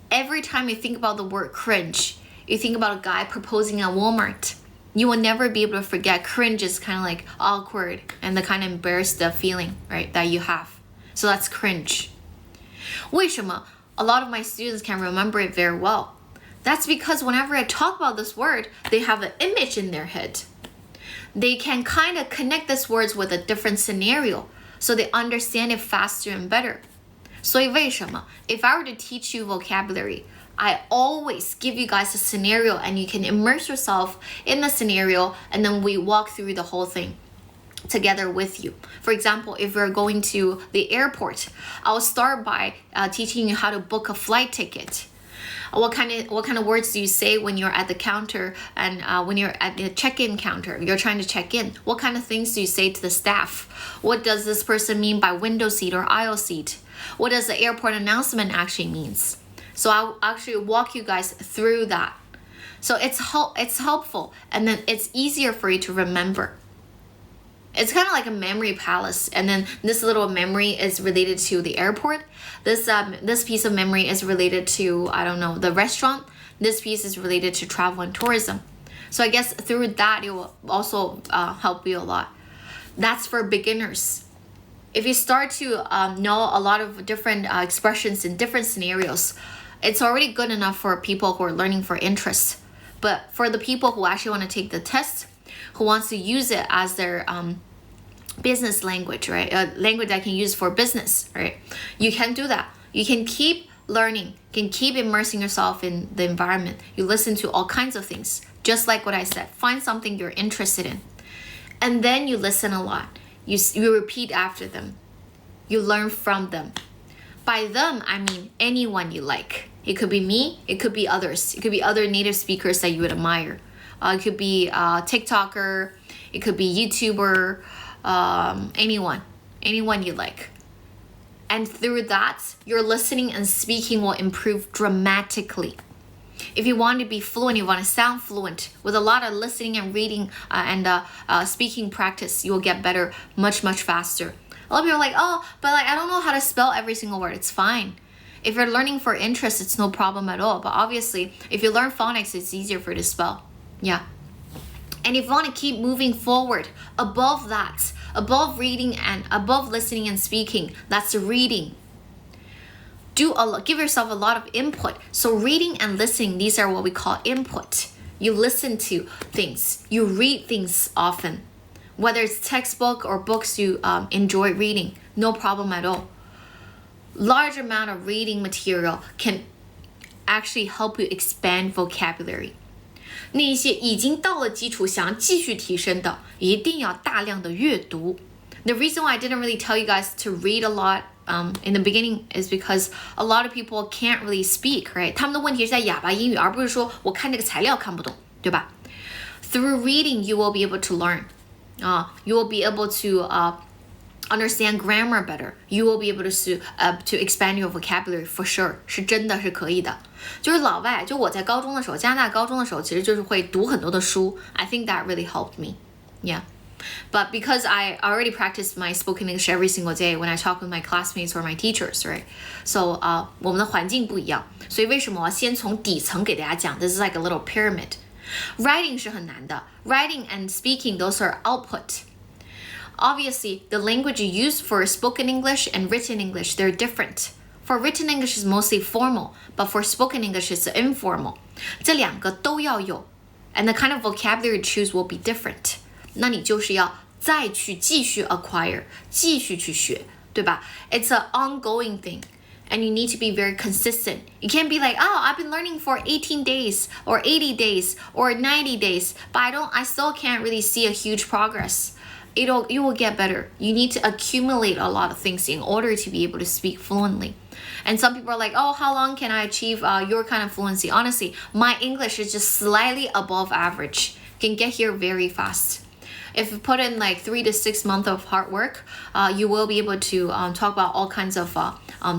Every time you think about the word cringe, you think about a guy proposing at Walmart. You will never be able to forget cringe is kind of like awkward and the kind of embarrassed feeling, right, that you have. So that's cringe. 为什么 a lot of my students can remember it very well? That's because whenever I talk about this word, they have an image in their head. They can kind of connect these words with a different scenario, so they understand it faster and better. 所以为什么 if I were to teach you vocabulary, I always give you guys a scenario and you can immerse yourself in the scenario and then we walk through the whole thing together with you. For example, if we're going to the airport, I'll start by teaching you how to book a flight ticket. What kind of words do you say when you're at the counter and when you're at the check-in counter? You're trying to check in. What kind of things do you say to the staff? What does this person mean by window seat or aisle seat? What does the airport announcement actually means? So I'll actually walk you guys through that. So it's helpful and then it's easier for you to remember. It's kind of like a memory palace, and then this little memory is related to the airport. This piece of memory is related to, I don't know, the restaurant. This piece is related to travel and tourism. So I guess through that, it will also help you a lot. That's for beginners. If you start to know a lot of different expressions in different scenarios, it's already good enough for people who are learning for interest. But for the people who actually want to take the test, who wants to use it as their business language, right? A language that can use for business, right? You can do that. You can keep learning, can keep immersing yourself in the environment. You listen to all kinds of things, just like what I said. Find something you're interested in. And then you listen a lot. You repeat after them. You learn from them. By them, I mean anyone you like. It could be me. It could be others. It could be other native speakers that you would admire. It could be a TikToker. It could be YouTuber. Anyone you like. And through that, your listening and speaking will improve dramatically. If you want to be fluent, you want to sound fluent, with a lot of listening and reading and speaking practice, you will get better much, much faster. A lot of people are like, oh, but I don't know how to spell every single word. It's fine. If you're learning for interest, it's no problem at all. But obviously, if you learn phonics, it's easier for you to spell. Yeah. And if you want to keep moving forward above that, above reading and above listening and speaking, that's reading. Give yourself a lot of input. So reading and listening, these are what we call input. You listen to things. You read things often. Whether it's textbook or books you enjoy reading, no problem at all. Large amount of reading material can actually help you expand vocabulary. 那一些已经到了基础想要继续提升的，一定要大量的阅读。The reason why I didn't really tell you guys to read a lot in the beginning is because a lot of people can't really speak, right? 他们的问题是在哑巴英语，而不是说我看这个材料看不懂，对吧？ Through reading, you will be able to learn. You will be able to understand grammar better. You will be able to expand your vocabulary for sure. 是真的是可以的。就是老外，就我在高中的时候，加拿大高中的时候，其实就是会读很多的书。I think that really helped me. Yeah. But because I already practiced my spoken English every single day when I talk with my classmates or my teachers, right? So 我们的环境不一样，所以为什么我要先从底层给大家讲 This is like a little pyramid. Writing 是很难的。Writing and speaking, those are output. Obviously, the language you use for spoken English and written English, they're different. For written English is mostly formal, but for spoken English it's informal. 这两个都要有 and the kind of vocabulary you choose will be different. 那你就是要再去继续 acquire, 继续去学，对吧？ It's an ongoing thing. and you need to be very consistent. You can't be like, oh, I've been learning for 18 days or 80 days or 90 days, but I still can't really see a huge progress. You will get better. You need to accumulate a lot of things in order to be able to speak fluently. And some people are like, oh, how long can I achieve your kind of fluency? Honestly, my English is just slightly above average. Can get here very fast. If you put in like 3 to 6 months of hard work, you will be able to talk about all kinds of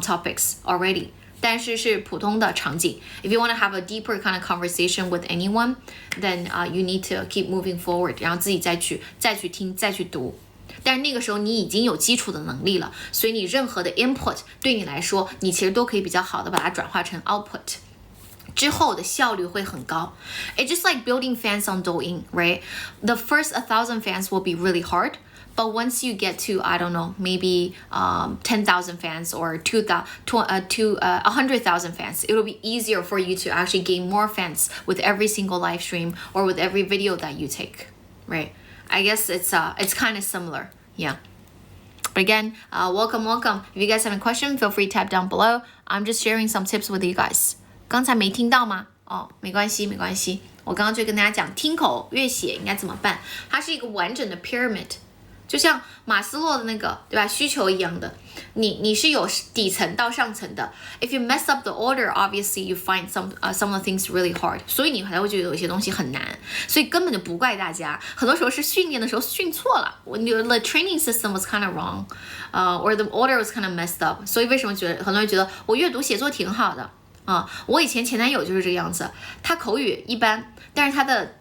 topics already. 但是是普通的场景. If you want to have a deeper kind of conversation with anyone, then you need to keep moving forward. 然后自己再去听，再去读。但是那个时候你已经有基础的能力了，所以你任何的 input 对你来说，你其实都可以比较好的把它转化成 output。之后的效率会很高。It's just like building fans on Douyin, right? The first 1,000 fans will be really hard, but once you get to, I don't know, maybe 10,000 fans or 100,000 fans, it will be easier for you to actually gain more fans with every single live stream or with every video that you take, right? I guess it's kind of similar, yeah. But again, welcome. If you guys have a question, feel free to type down below. I'm just sharing some tips with you guys. 刚才没听到吗？哦，没关系。我刚刚就跟大家讲，听口阅写应该怎么办？它是一个完整的 pyramid， 就像马斯洛的那个，对吧？需求一样的，你是有底层到上层的。If you mess up the order, obviously you find some of the things really hard， 所以你才会觉得有一些东西很难。所以根本就不怪大家，很多时候是训练的时候训错了。The training system was kind of wrong, or the order was kind of messed up。所以为什么很多人觉得我阅读写作挺好的？我以前前男友就是这个样子，他口语一般，但是他的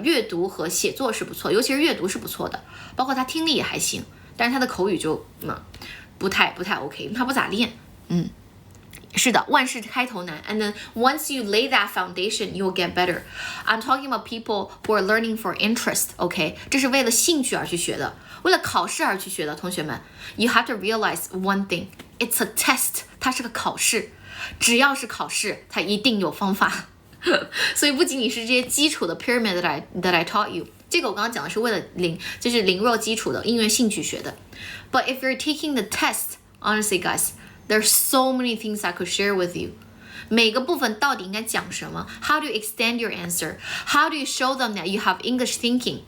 阅读和写作是不错，尤其是阅读是不错的，包括他听力也还行，但是他的口语就不太 OK， 他不咋练。是的，万事开头难 and then once you lay that foundation, you'll get better. I'm talking about people who are learning for interest, okay? 这是为了兴趣而去学的，为了考试而去学的，同学们 You have to realize one thing, it's a test, 它是个考试，只要是考试，它一定有方法。所以不仅仅是这些基础的 pyramid that I taught you， 这个我刚刚讲的是为了就是零弱基础的音乐兴趣学的。But if you're taking the test, honestly guys, there's so many things I could share with you. 每个部分到底应该讲什么？ How do you extend your answer? How do you show them that you have English thinking?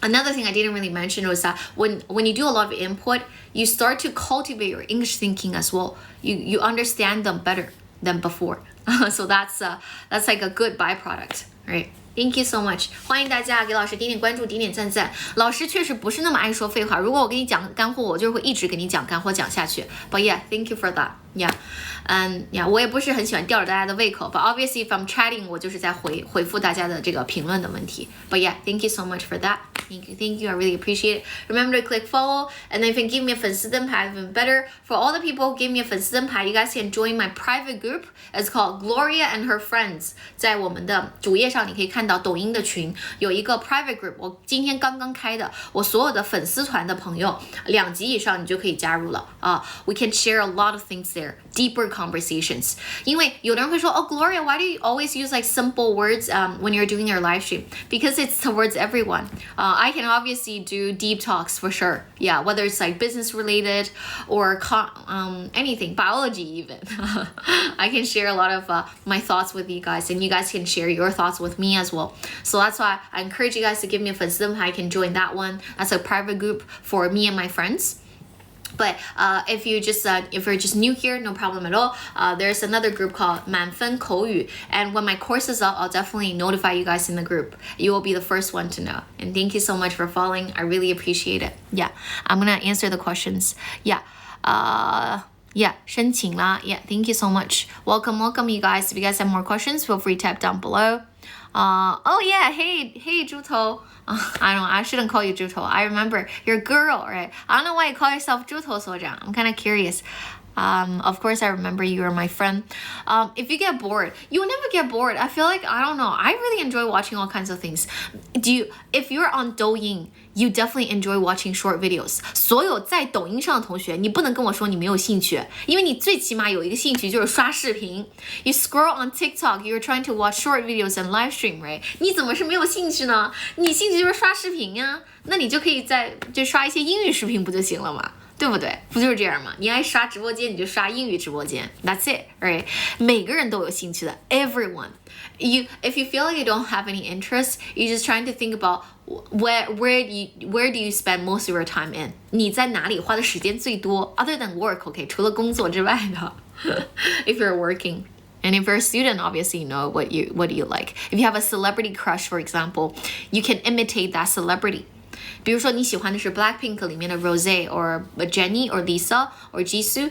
Another thing I didn't really mention was that when you do a lot of input, you start to cultivate your English thinking as well. You understand them better than before. So that's like a good byproduct, right? Thank you so much. 欢迎大家给老师点点关注，点点赞。老师确实不是那么爱说废话，如果我跟你讲干货，我就会一直给你讲干货讲下去。But yeah, thank you for that. Yeah. Yeah, 我也不是很喜欢吊着大家的胃口 but obviously if I'm chatting 我就是在回复大家的这个评论的问题 but yeah, thank you so much for that. Thank you, I really appreciate it. Remember to click follow and then if you give me a 粉丝灯牌 even better. For all the people who give me a 粉丝灯牌 you guys can join my private group. It's called Gloria and her friends. 在我们的主页上你可以看到抖音的群有一个 private group 我今天刚刚开的我所有的粉丝团的朋友2级以上你就可以加入了We can share a lot of things there, deeper conversations. 因为有的人会说Gloria, why do you always use like simple words when you're doing your live stream? Because it's towards everyone. I can obviously do deep talks for sure. Yeah, whether it's like business related or anything, biology even. I can share a lot of my thoughts with you guys and you guys can share your thoughts with me as well. So that's why I encourage you guys to give me a 粉丝灯牌 I can join that one. That's a private group for me and my friends. But if you're just new here, no problem at all. There's another group called 满分口语 and when my course is up, I'll definitely notify you guys in the group. You will be the first one to know. And thank you so much for following. I really appreciate it. Yeah, I'm gonna answer the questions. Yeah. Yeah, 申请啦. Yeah, thank you so much. Welcome you guys. If you guys have more questions, feel free to type down below. Oh yeah, hey, 猪头. I shouldn't call you 猪头. I remember you're a girl, right? I don't know why you call yourself 猪头所长. I'm kind of curious. Of course, I remember you are my friend. If you get bored, you'll never get bored. I feel like, I don't know. I really enjoy watching all kinds of things. If you're on Douyin, you definitely enjoy watching short videos. 所有在抖音上的同学，你不能跟我说你没有兴趣，因为你最起码有一个兴趣就是刷视频。You scroll on TikTok, you're trying to watch short videos and live stream, right? 你怎么是没有兴趣呢？你兴趣就是刷视频呀，那你就可以就刷一些英语视频不就行了吗？对不对？不就是这样吗？你爱刷直播间，你就刷英语直播间。That's it, right? 每个人都有兴趣的 ，everyone. If you feel like you don't have any interest, you're just trying to think about where do you spend most of your time in? 你在哪里花的时间最多 ？Other than work, okay? 除了工作之外的，if you're working. And if you're a student, obviously you know what do you like. If you have a celebrity crush, for example, you can imitate that celebrity. 比如说你喜欢的是 Blackpink 里面的 Rosé or Jennie or Lisa or Jisoo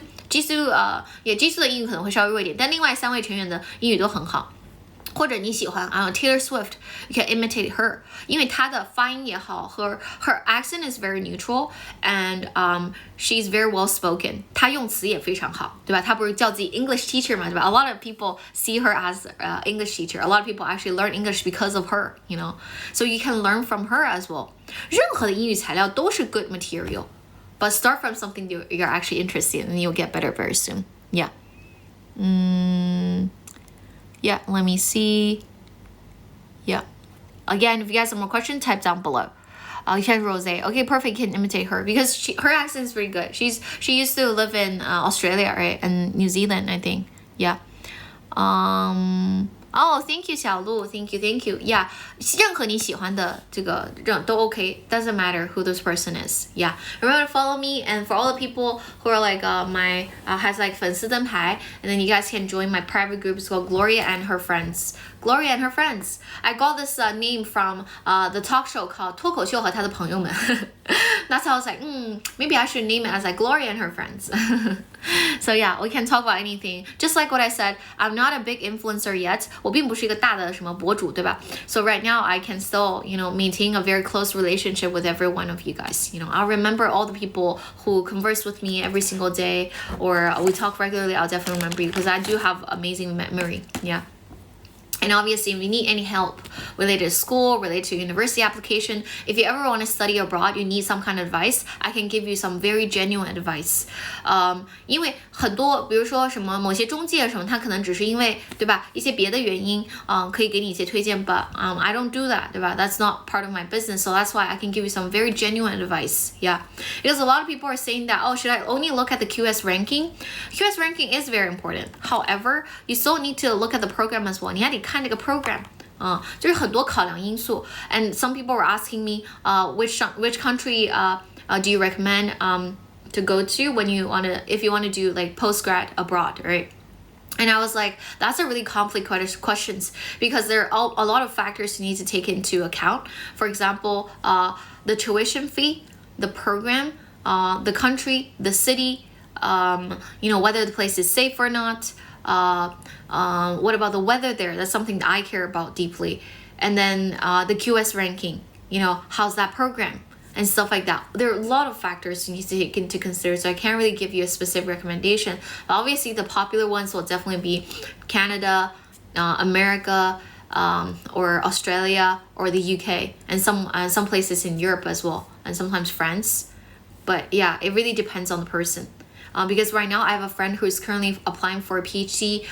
也 Jisoo 的英语可能会稍微弱一点，但另外3位成员的英语都很好。或者你喜欢Taylor Swift, you can imitate her， 因为她的发音也好，her accent is very neutral and she's very well spoken， 她用词也非常好，对吧？她不是叫自己 English teacher 嘛，对吧？ A lot of people see her as English teacher. A lot of people actually learn English because of her, you know. So you can learn from her as well. 任何的英语材料都是 good material, but start from something you're actually interested in and you'll get better very soon. Yeah. Yeah, let me see. Yeah. Again, if you guys have more questions, type down below. You can Rosé. Okay, perfect. You can imitate her because her accent is pretty good. She used to live in Australia, right? And New Zealand, I think. Yeah. Oh, thank you, 小鹿 Thank you. Yeah, 任何你喜欢的这个都 OK. Doesn't matter who this person is. Yeah. Remember to follow me, and for all the people who are like my has like 粉丝灯牌, and then you guys can join my private group. It's called Gloria and her friends. Gloria and her friends. I got this name from the talk show called 脱口秀和他的朋友们. That's how I was like, maybe I should name it as like Gloria and her friends. So yeah, we can talk about anything. Just like what I said, I'm not a big influencer yet. 我并不是一个大的什么博主，对吧？ So right now I can still, maintain a very close relationship with every one of you guys. I'll remember all the people who converse with me every single day, or we talk regularly. I'll definitely remember you because I do have amazing memory. Yeah. And obviously, if you need any help related to school, related to university application, if you ever want to study abroad, you need some kind of advice, I can give you some very genuine advice. 因为很多，比如说什么某些中介什么，他可能只是因为，对吧？一些别的原因，可以给你一些推荐 but I don't do that, 对吧？ That's not part of my business, so that's why I can give you some very genuine advice. Yeah, because a lot of people are saying that, oh, should I only look at the QS ranking? QS ranking is very important. However, you still need to look at the program as well. 你还得看这个 program. 就是很多考量因素 and some people were asking me which country do you recommend to go to when you if you want to do like postgrad abroad, right? And I was like, that's a really complicated questions because there are a lot of factors you need to take into account. For example, the tuition fee, the program, the country, the city, whether the place is safe or not. What about the weather there? That's something that I care about deeply. And then the QS ranking, how's that program? And stuff like that. There are a lot of factors you need to take into consider, so I can't really give you a specific recommendation. But obviously, the popular ones will definitely be Canada, America, or Australia, or the UK, and some places in Europe as well, and sometimes France. But yeah, it really depends on the person. Because right now I have a friend who's currently applying for a PhD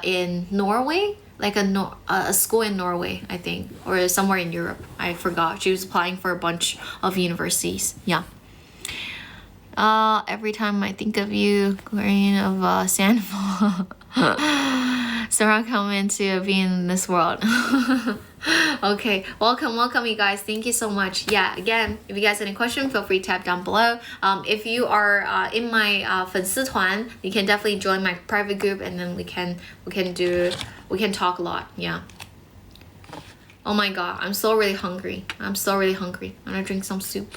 in Norway, like a school in Norway, I think, or somewhere in Europe. I forgot. She was applying for a bunch of universities. Yeah. Every time I think of you, Queen of Sandfall, Sarah come into being in this world. Okay, welcome you guys. Thank you so much. Yeah, again, if you guys have any questions, feel free to type down below. If you are in my 粉丝团, you can definitely join my private group, and then we can talk a lot. Yeah. Oh my god, I'm still really hungry. I'm gonna drink some soup.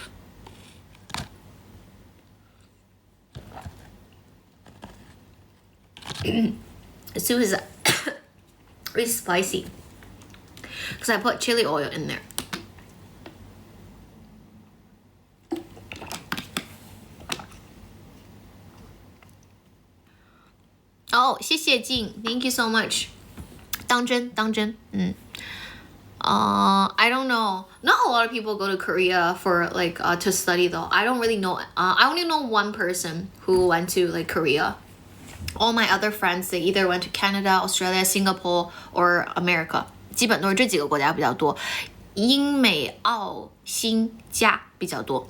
The soup is really spicy because I put chili oil in there. Oh, 谢谢静 Thank you so much. 当真 I don't know. Not a lot of people go to Korea for like to study though. I don't really know. I only know one person who went to like Korea. All my other friends, they either went to Canada, Australia, Singapore, or America. 基本都是这几个国家比较多，英美澳新加比较多。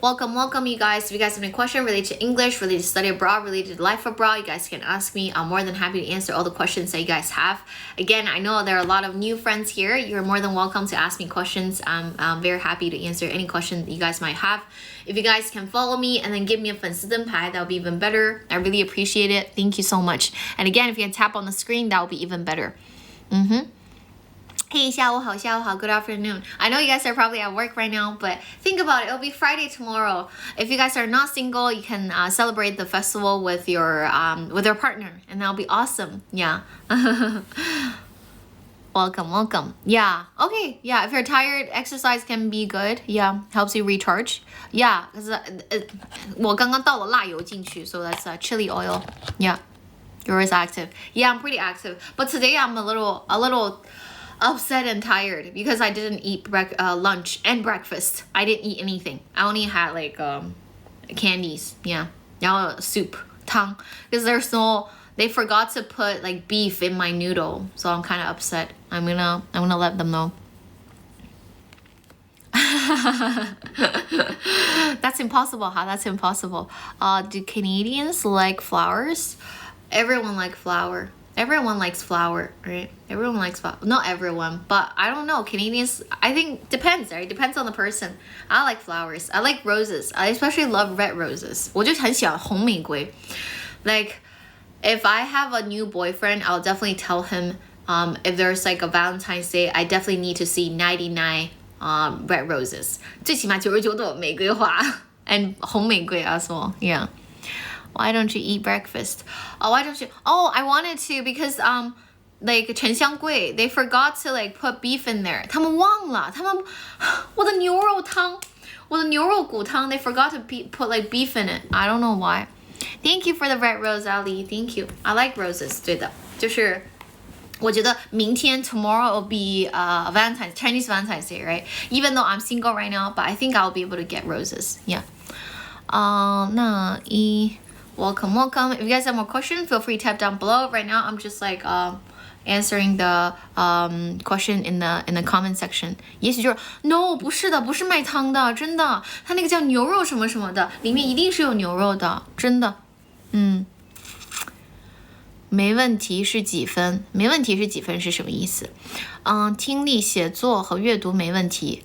welcome, you guys. If you guys have any questions related to English, related to study abroad, related to life abroad, you guys can ask me. I'm more than happy to answer all the questions that you guys have. Again, I know there are a lot of new friends here. You're more than welcome to ask me questions. I'm very happy to answer any question that you guys might have. If you guys can follow me and then give me a 粉丝灯牌, that would be even better. I really appreciate it. Thank you so much. And again, if you can tap on the screen, that would be even better. Hey, 下午好, good afternoon. I know you guys are probably at work right now, but think about it. It'll be Friday tomorrow. If you guys are not single, you can celebrate the festival with your partner, and that'll be awesome. Yeah. Welcome. Yeah. Okay. Yeah. If you're tired, exercise can be good. Yeah. Helps you recharge. Yeah. Because 我刚刚倒了辣油进去, so that's chili oil. Yeah. You're always active. Yeah, I'm pretty active. But today I'm a little upset and tired because I didn't eat lunch and breakfast. I didn't eat anything. I only had like candies. Yeah. 然后 soup, 汤. Because they forgot to put like beef in my noodle. So I'm kind of upset. I'm gonna let them know. That's impossible, huh? That's impossible. Do Canadians like flowers? Everyone likes flower. Everyone likes flower, right? Everyone likes flower. Not everyone, but I don't know. Canadians, I think depends, right? Depends on the person. I like flowers. I like roses. I especially love red roses. 我就很喜欢红玫瑰. Like, if I have a new boyfriend, I'll definitely tell him if there's like a Valentine's Day, I definitely need to see 99 red roses. 最起码99朵玫瑰花 and 红玫瑰 as well. Yeah. Why don't you eat breakfast? Why don't you? Oh, I wanted to because like 陈香桂 they forgot to like put beef in there. 他们忘了，我的牛肉汤，我的牛肉骨汤 they forgot to put like beef in it. I don't know why. Thank you for the red rose, Ali. Thank you. I like roses. 对的，就是我觉得明天 tomorrow will be Chinese Valentine's Day, right? Even though I'm single right now, but I think I'll be able to get roses. Yeah. Welcome. If you guys have more questions, feel free to type down below. Right now, I'm just like answering the question in the comment section. 也许就是 No， 不是的，不是卖汤的，真的，它那个叫牛肉什么什么的，里面一定是有牛肉的，真的。没问题是几分？没问题是几分是什么意思？听力、写作和阅读没问题。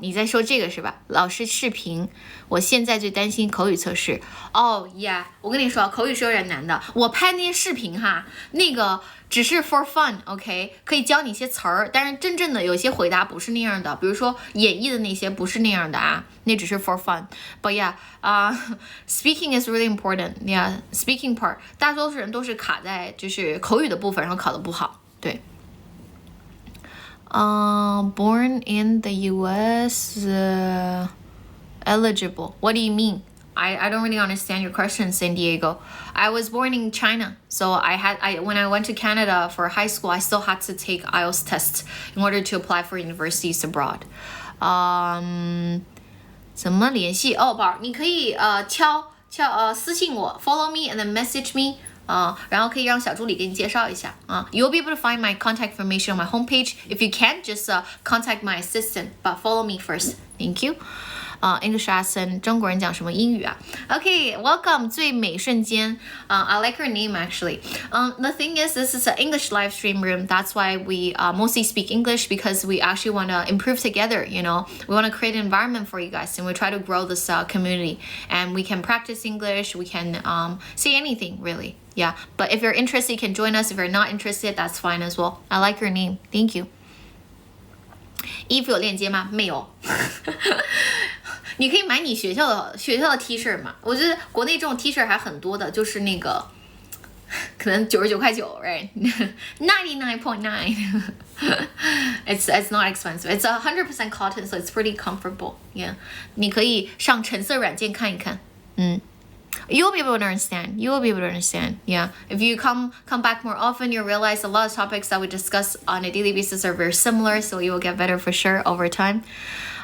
你在说这个是吧？老师视频，我现在最担心口语测试。Yeah， 我跟你说，口语是有点难的。我拍那些视频哈，那个只是 for fun，OK， 可以教你一些词儿，但是真正的有些回答不是那样的，比如说演绎的那些不是那样的啊，那只是 for fun。But yeah，speaking is really important. Yeah，speaking part， 大多数人都是卡在就是口语的部分，然后考得不好，对。Born in the U.S. Eligible. What do you mean? I don't really understand your question, San Diego. I was born in China, so when I went to Canada for high school, I still had to take IELTS tests in order to apply for universities abroad. 怎么联系？宝儿，你可以私信我 ，follow me and then message me. 然后可以让小助理给你介绍一下You'll be able to find my contact information on my homepage. If you can't, just contact my assistant, but follow me first. Thank you. English accent. 中国人讲什么英语啊 Okay, welcome. 最美瞬间 I like her name actually. The thing is, this is an English live stream room. That's why we mostly speak English because we actually want to improve together, you know. We want to create an environment for you guys and we try to grow this community. And we can practice English. We can say anything, really. Yeah, but if you're interested, you can join us. If you're not interested, that's fine as well. I like your name. Thank you. 衣服有链接吗？没有。你可以买你学校的 T 恤嘛？我觉得国内这种 T 恤还很多的，就是那个可能99块9 ，right? 99.9 It's not expensive. It's 100% cotton, so it's pretty comfortable. Yeah. 你可以上橙色软件看一看。You'll be able to understand. Yeah. If you come back more often, you'll realize a lot of topics that we discuss on a daily basis are very similar, so you will get better for sure over time.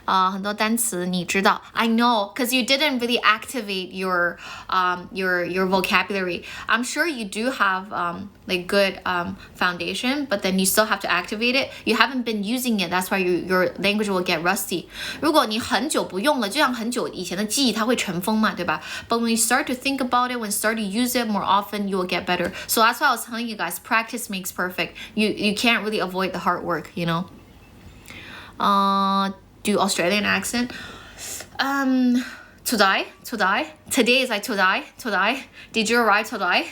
很多单词你知道。I know, because you didn't really activate your vocabulary. I'm sure you do have like good foundation, but then you still have to activate it. You haven't been using it, that's why your language will get rusty. 如果你很久不用了，就像很久以前的记忆，它会尘封嘛，对吧？ But when you start to think about it, when you start to use it more often, you will get better. So that's why I was telling you guys, practice makes perfect. You can't really avoid the hard work, you know. Do Australian accent. Today is like today. Did you arrive today?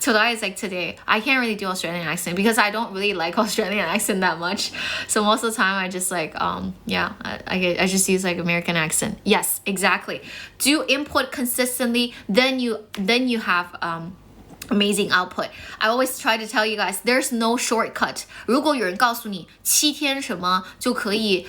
Today is like today. I can't really do Australian accent because I don't really like Australian accent that much. So most of the time I just like I just use like American accent. Yes, exactly. Do input consistently, then you have amazing output. I always try to tell you guys, there's no shortcut. 如果有人告诉你7天什么就可以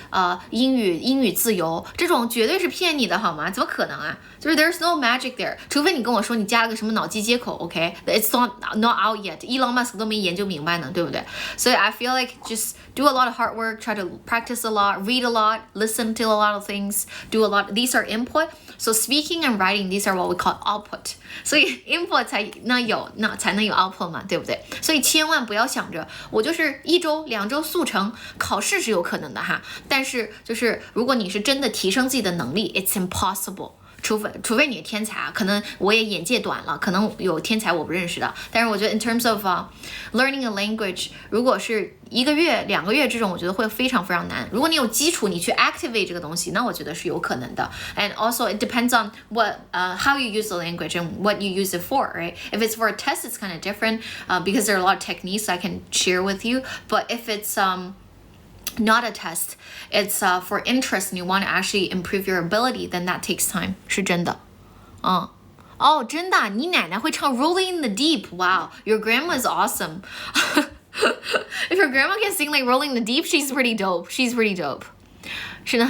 英语自由，这种绝对是骗你的好吗？怎么可能啊？就是 there's no magic there. 除非你跟我说你加了个什么脑机接口 ，OK? It's not out yet. Elon Musk 都没研究明白呢，对不对？所以 I feel like just do a lot of hard work, try to practice a lot, read a lot, listen to a lot of things, do a lot. These are input. So speaking and writing, these are what we call output. 所以 input 才能有 output 嘛，对不对？所以千万不要想着我就是1周2周速成，考试是有可能的哈。但是就是如果你是真的提升自己的能力 ，it's impossible。除非你是天才啊，可能我也眼界短了，可能有天才我不认识的。但是我觉得 in terms of learning a language， 如果是1个月2个月这种，我觉得会非常非常难。如果你有基础，你去 activate 这个东西，那我觉得是有可能的。And also it depends on how you use the language and what you use it for, right? If it's for a test, it's kind of different because there are a lot of techniques I can share with you. But if it's not a test, it's for interest and you want to actually improve your ability, then that takes time. 是真的。真的，你奶奶会唱 Rolling in the Deep. Wow, your grandma is awesome. If your grandma can sing like Rolling in the Deep, she's pretty dope. She's pretty dope. 是的。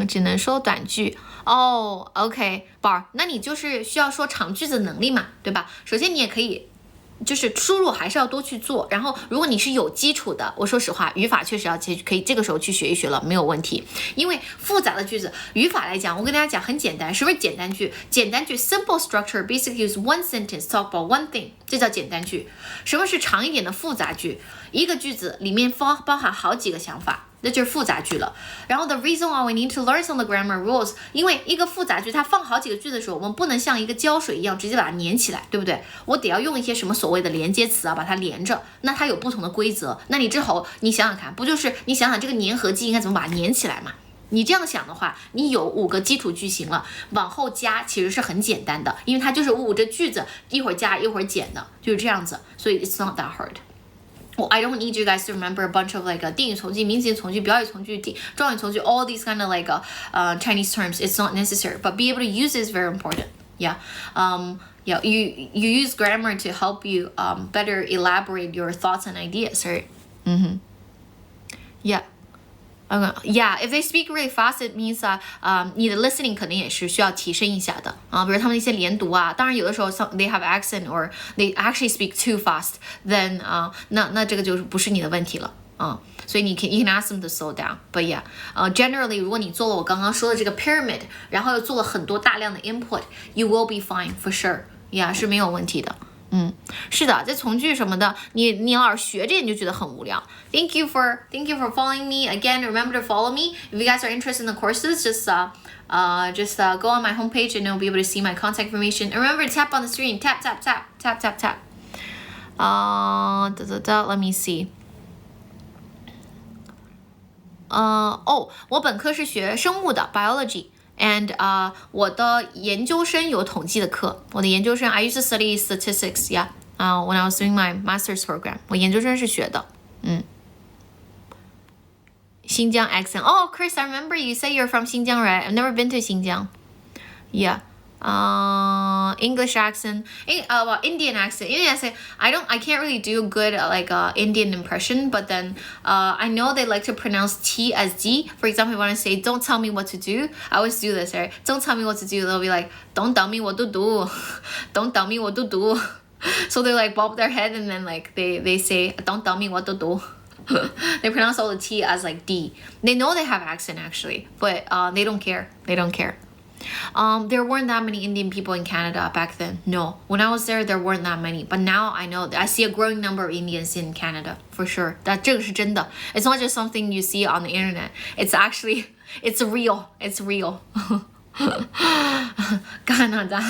只能说短句。OK, 宝儿，那你就是需要说长句子能力嘛，对吧？首先你也可以就是输入还是要多去做，然后如果你是有基础的，我说实话，语法确实可以这个时候去学一学了，没有问题。因为复杂的句子，语法来讲，我跟大家讲很简单，什么是简单句？简单句 simple structure basically use one sentence talk about one thing， 这叫简单句。什么是长一点的复杂句？一个句子里面包含好几个想法。那就是复杂句了。然后 the reason why we need to learn some of the grammar rules， 因为一个复杂句它放好几个句的时候，我们不能像一个胶水一样直接把它粘起来，对不对？我得要用一些什么所谓的连接词啊，把它连着。那它有不同的规则。那你之后你想想看，不就是你想想这个粘合剂应该怎么把它粘起来嘛？你这样想的话，你有5个基础句型了，往后加其实是很简单的，因为它就是捂着句子，一会儿加一会儿减的，就是这样子。所以 it's not that hard。Well, I don't need you guys to remember a bunch of like 定语从句、名词从句、表语从句、状语从句 all these kind of like Chinese terms. It's not necessary, but be able to use it is very important. Yeah. You use grammar to help you better elaborate your thoughts and ideas, right? Yeah. Yeah, if they speak really fast, it means 你的 listening 可能也是需要提升一下的比如他们一些连读啊，当然有的时候 they have accent or they actually speak too fast, then 那这个就不是你的问题了所以you can ask them to slow down. But yeah, generally 如果你做了我刚刚说的这个 pyramid， 然后又做了很多大量的 input, you will be fine for sure. Yeah, 是没有问题的。是的，这从句什么的，你老是学这你就觉得很无聊。Thank you for following me. Again, remember to follow me. If you guys are interested in the courses, just go on my homepage and you'll be able to see my contact information. And remember to tap on the screen. Tap, tap, tap, tap, tap, tap. Let me see. 我本科是学生物的 biology。And 我的研究生有统计的课，我的研究生 I used to study statistics, yeah. When I was doing my master's program, 我研究生是学的，新疆 accent. Oh, Chris, I remember you said you're from Xinjiang, right? I've never been to Xinjiang. Yeah. English accent, Indian accent. I can't really do good Indian impression, but then I know they like to pronounce T as D. For example, when I say don't tell me what to do, I always do this, right? Don't tell me what to do. They'll be like, don't tell me what to do. Don't tell me what to do. So they like bob their head and then like they say, don't tell me what to do. They pronounce all the T as like D. They know they have accent actually, but they don't care. They don't care. There weren't that many Indian people in Canada back then. No, when I was there weren't that many. But now I know I see a growing number of Indians in Canada for sure. 这个是真的. It's not just something you see on the internet. It's actually, it's real. It's real. 加拿大.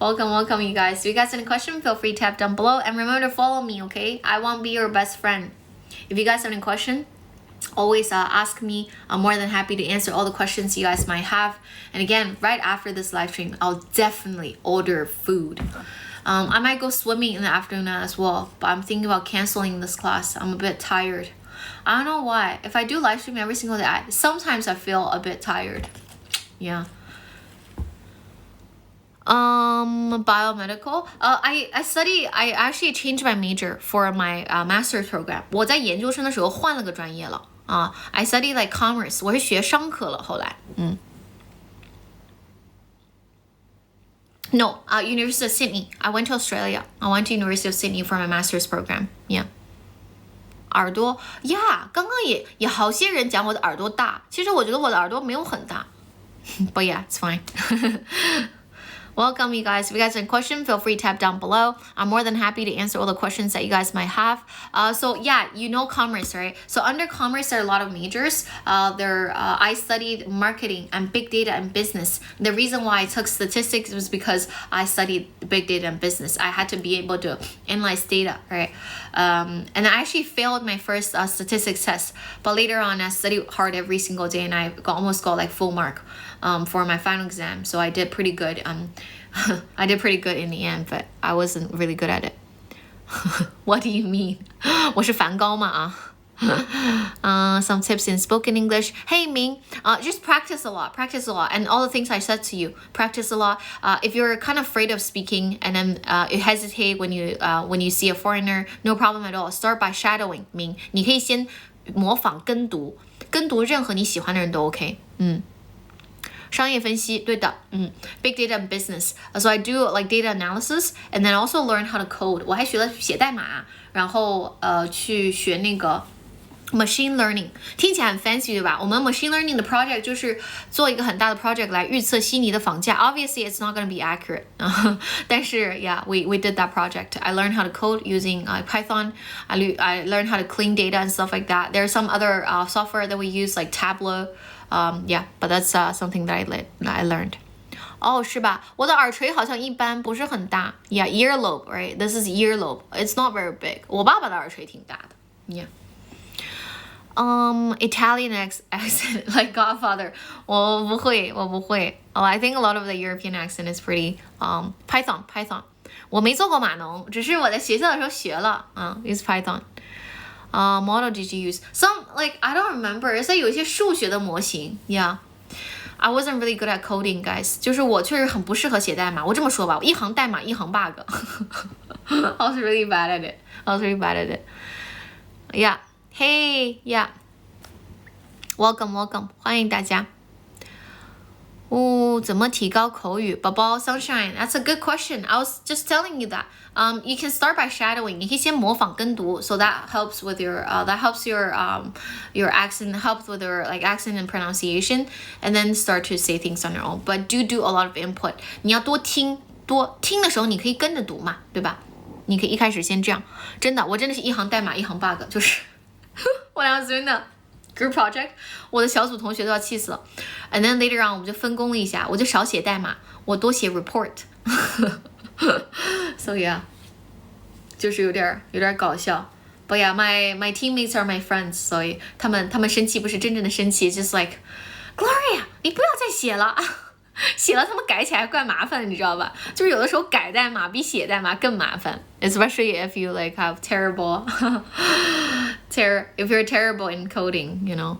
Welcome you guys. If you guys have any question, feel free to tap down below. And remember to follow me, okay? I won't be your best friend. If you guys have any question, always ask me. I'm more than happy to answer all the questions you guys might have. And again, right after this live stream, I'll definitely order food. I might go swimming in the afternoon as well, but I'm thinking about canceling this class. I'm a bit tired. I don't know why. If I do live stream every single day, sometimes I feel a bit tired. Yeah. Biomedical. I actually changed my major for my master's program. 我在研究生的时候换了个专业了I study like commerce. 我是学商科了后来No, University of Sydney. I went to Australia. I went to University of Sydney for my master's program. Yeah. 耳朵 Yeah, 刚刚也好些人讲我的耳朵大，其实我觉得我的耳朵没有很大。But yeah, it's fine. Welcome you guys. If you guys have a question, feel free to tap down below. I'm more than happy to answer all the questions that you guys might have. So yeah, you know commerce, right? So under commerce, there are a lot of majors. I studied marketing and big data and business. The reason why I took statistics was because I studied big data and business. I had to be able to analyze data, right? And I actually failed my first statistics test. But later on, I studied hard every single day and I almost got like full mark for my final exam. So I did pretty good. I did pretty good in the end, but I wasn't really good at it. What do you mean? 我是梵高吗some tips in spoken English. Hey Ming, just practice a lot, and all the things I said to you, practice a lot. If you're kind of afraid of speaking and then you hesitate when you see a foreigner, no problem at all. Start by shadowing. Ming, 你可以先模仿跟读任何你喜欢的人都 OK。商业分析，对的，big data and business. So I do like data analysis, and then also learn how to code. 我还学了写代码，然后去学那个 machine learning， 听起来很 fancy 对吧？我们 machine learning 的 project 就是做一个很大的 project 来预测悉尼的房价。Obviously, it's not going to be accurate. 但是 yeah, we did that project. I learned how to code using Python. I learned how to clean data and stuff like that. There's some other software that we use like Tableau. Yeah, but that's something that I learned. 是吧？我的耳垂好像一般，不是很大。Yeah, earlobe, right? This is earlobe. It's not very big. 我爸爸的耳垂挺大的。Yeah. Italian accent like Godfather. 我不会。I think a lot of the European accent is pretty Python. 我没做过码农，只是我在学校的时候学了。Is Python. Model did you use? Some like I don't remember. It's like 有一些数学的模型。Yeah. I wasn't really good at coding, guys. 就是我确实很不适合写代码。我这么说吧，我一行代码一行 bug. I was really bad at it. Yeah. Hey, yeah. Welcome. 欢迎大家。怎么提高口语？宝宝 Sunshine, that's a good question. I was just telling you that. You can start by shadowing. 你可以先模仿跟读 so that helps with your your accent, helps with your like accent and pronunciation, and then start to say things on your own. But do a lot of input. 你要多听的时候，你可以跟着读嘛，对吧？你可以一开始先这样。真的，我真的是一行代码一行 bug， 就是 when I was doing the group project, 我的小组同学都要气死了。And then later on, 我们就分工了一下，我就少写代码，我多写 report. So yeah, 就是有点搞笑。But yeah, my teammates are my friends, 所以他们生气不是真正的生气 just like Gloria, 你不要再写了。写了他们改起来怪麻烦的，你知道吧？就是有的时候改代码比写代码更麻烦 ，especially if you like have terrible, if you're terrible in coding, you know.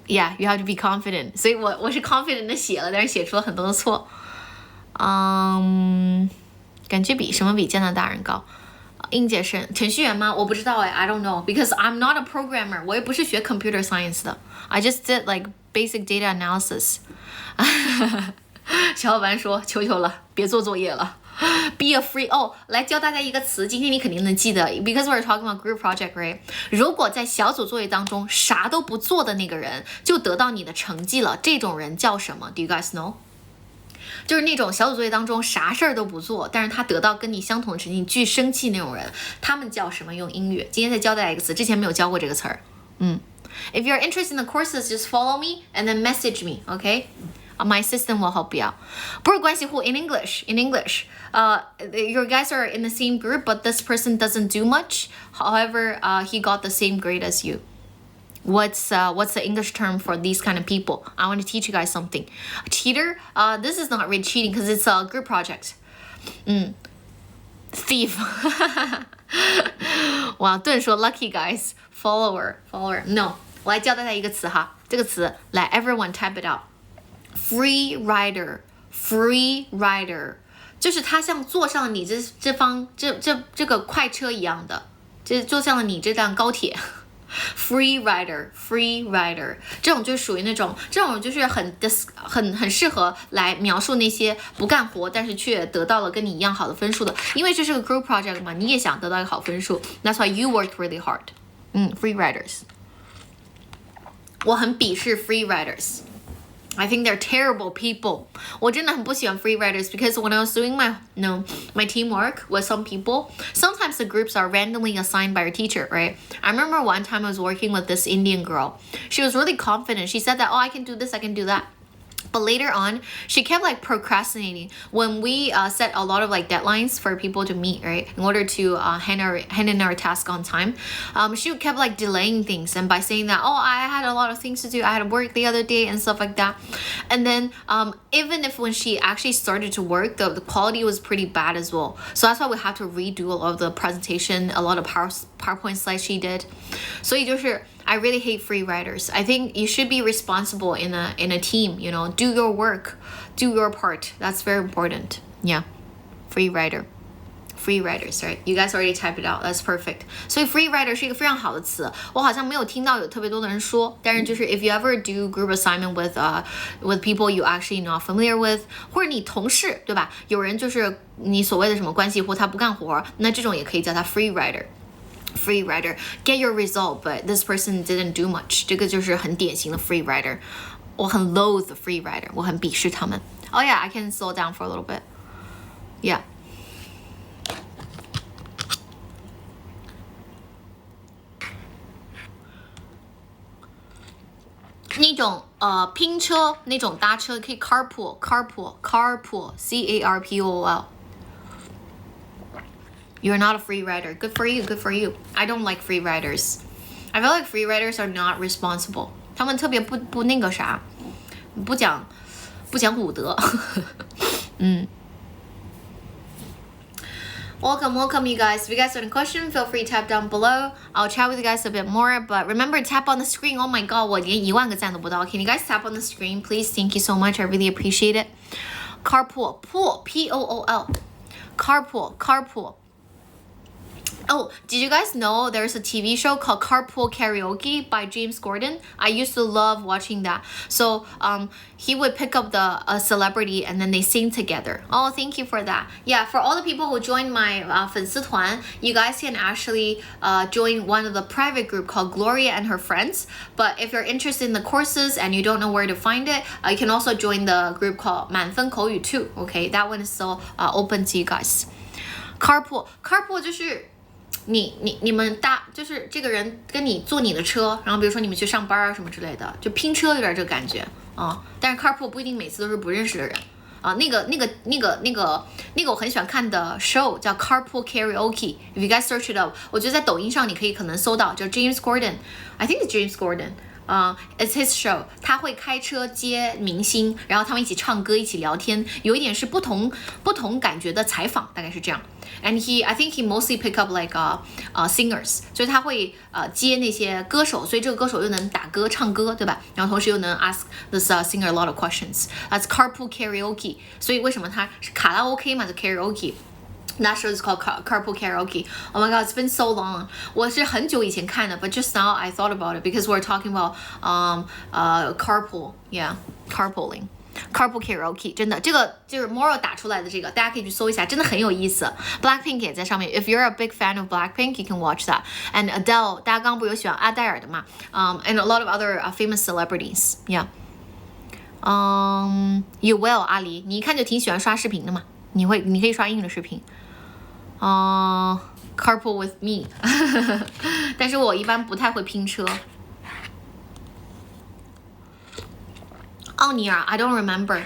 Yeah, you have to be confident. 所以我是 confident 的写了，但是写出了很多的错。感觉比什么比加拿大人高？应届生程序员吗？我不知道I don't know because I'm not a programmer. 我也不是学 computer science 的。I just did like basic data analysis. 小伙伴说：“求了，别做作业了。” Be a free 来教大家一个词，今天你肯定能记得 ，because we're talking about group project, right？ 如果在小组作业当中啥都不做的那个人就得到你的成绩了，这种人叫什么 ？Do you guys know？ 就是那种小组作业当中啥事儿都不做，但是他得到跟你相同的成绩，你巨生气那种人，他们叫什么？用英语。今天再教大家一个词，之前没有教过这个词儿。If you're interested in the courses, just follow me and then message me, okay?My assistant will help you out. 不是关系户 in English. Your guys are in the same group, but this person doesn't do much. However, he got the same grade as you. What's the English term for these kind of people? I want to teach you guys something. A cheater? This is not really cheating because it's a group project. Thief. 哇，顿说 lucky guys. Follower. No. 我来教大家一个词哈，这个词来 everyone type it out.Free rider，就是他像坐上了你这个快车一样的，就坐上了你这辆高铁。Free rider，这种就是属于那种，这种就是很适合来描述那些不干活但是却得到了跟你一样好的分数的，因为这是个 group project 嘛，你也想得到一个好分数 ，That's why you worked really hard。Free riders， 我很鄙视 free riders。I think they're terrible people. 我真的很不喜欢 free riders because when I was doing my teamwork with some people, sometimes the groups are randomly assigned by your teacher, right? I remember one time I was working with this Indian girl. She was really confident. She said that, I can do this, I can do that. But later on, she kept like procrastinating when we set a lot of like deadlines for people to meet, right? In order to hand in our task on time. She kept like delaying things and by saying that, I had a lot of things to do. I had to work the other day and stuff like that. And then even if when she actually started to work, the quality was pretty bad as well. So that's why we had to redo a lot of the presentation, a lot of PowerPoint slides she did. 所以就是 I really hate free riders. I think you should be responsible in a team, you know, do your work, do your part. That's very important. Yeah. Free riders, right? You guys already typed it out. That's perfect. 所以 free rider 是一个非常好的词，我好像没有听到有特别多的人说，但是就是 if you ever do group assignment with people you actually not familiar with， 或者你同事对吧？有人就是你所谓的什么关系户，他不干活，那这种也可以叫他 free rider。Free rider, get your result, but this person didn't do much. 这个就是很典型的 free rider. 我很 loathe free rider. 我很鄙视他们。Oh yeah, I can slow down for a little bit. Yeah. 那种拼车那种搭车可以 carpool, C-A-R-P-O-O-L.You're not a free rider. Good for you. I don't like free riders. I feel like free riders are not responsible. 他们特别不那个啥，不讲武德。Welcome, you guys. If you guys have a question, feel free to tap down below. I'll chat with you guys a bit more, but remember tap on the screen. Oh my god, 我连10000个赞都不到。Can you guys tap on the screen, please? Thank you so much. I really appreciate it. Carpool, P-O-O-L. Carpool. Did you guys know there's a TV show called Carpool Karaoke by James Corden? I used to love watching that. So he would pick up a celebrity and then they sing together. Oh, thank you for that. Yeah, for all the people who joined my 粉丝团, you guys can actually join one of the private group called Gloria and her friends. But if you're interested in the courses and you don't know where to find it, you can also join the group called 满分口语 too. Okay, that one is still open to you guys. Carpool 就是你们搭，就是这个人跟你坐你的车，然后比如说你们去上班啊什么之类的，就拼车有点这个感觉啊。但是 carpool 不一定每次都是不认识的人啊。那个我很喜欢看的 show 叫 Carpool Karaoke。If you guys search it up， 我觉得在抖音上你可以可能搜到，叫 James Corden。I think it's James Corden。It's his show. 他会开车接明星，然后他们一起唱歌，一起聊天，有一点是不同感觉的采访，大概是这样。And I think he mostly pick up like singers， 所以他会接那些歌手，所以这个歌手又能打歌唱歌，对吧？然后同时又能 ask this singer a lot of questions. That's carpool karaoke. 所以为什么它是卡拉 OK 嘛？就 karaoke。That show is called Carpool Karaoke. Oh my god, it's been so long. 我是很久以前看的 but just now I thought about it because we're talking about carpool. Yeah, carpooling. Carpool Karaoke 真的，这个就是 Moral 打出来的这个，大家可以去搜一下，真的很有意思。Blackpink 也在上面 ，If you're a big fan of Blackpink, you can watch that. And Adele， 大家刚刚不是有喜欢阿黛尔的嘛？And a lot of other famous celebrities, yeah. You will 阿狸，你一看就挺喜欢刷视频的嘛，你可以刷英语的视频。Carpool with me 但是我一般不太会拼车。奥尼尔 I don't remember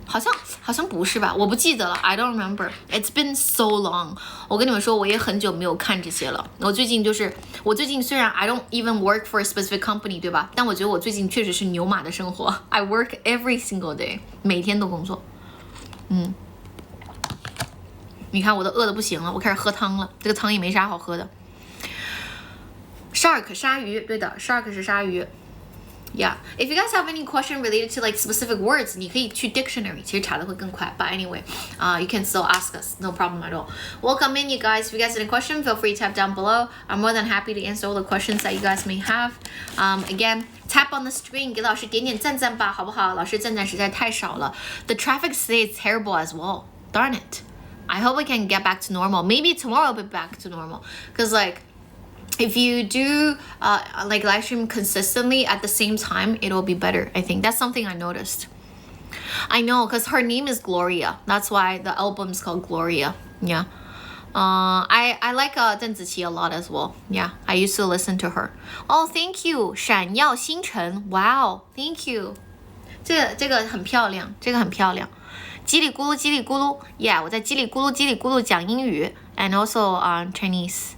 好像不是吧，我不记得了 I don't remember It's been so long 我跟你们说我也很久没有看这些了。我最近虽然 I don't even work for a specific company 对吧，但我觉得我最近确实是牛马的生活 I work every single day 每天都工作。你看我都饿得不行了，我开始喝汤了，这个汤也没啥好喝的。Shark 鲨鱼，对的 Shark 是鲨鱼。Yeah, if you guys have any question related to like specific words, 你可以去 dictionary 其实查的会更快 But anyway, you can still ask us, no problem at all. Welcome in you guys. If you guys have any question, feel free to tap down below. I'm more than happy to answer all the questions that you guys may have. Again, tap on the screen 给老师点点赞赞吧，好不好？老师赞赞实在太少了。The traffic today is terrible as well. Darn it. I hope we can get back to normal. Maybe tomorrow I'll be back to normal. Because like, if you do like live stream consistently at the same time, it'll be better. I think that's something I noticed. I know, because her name is Gloria. That's why the album is called Gloria. Yeah. I like 邓紫棋 a lot as well. Yeah, I used to listen to her. Oh, thank you. 闪耀星辰 Wow, thank you. 这个很漂亮，这个很漂亮。叽里咕噜叽里咕噜 Yeah, 我在叽里咕噜讲英语 and also Chinese.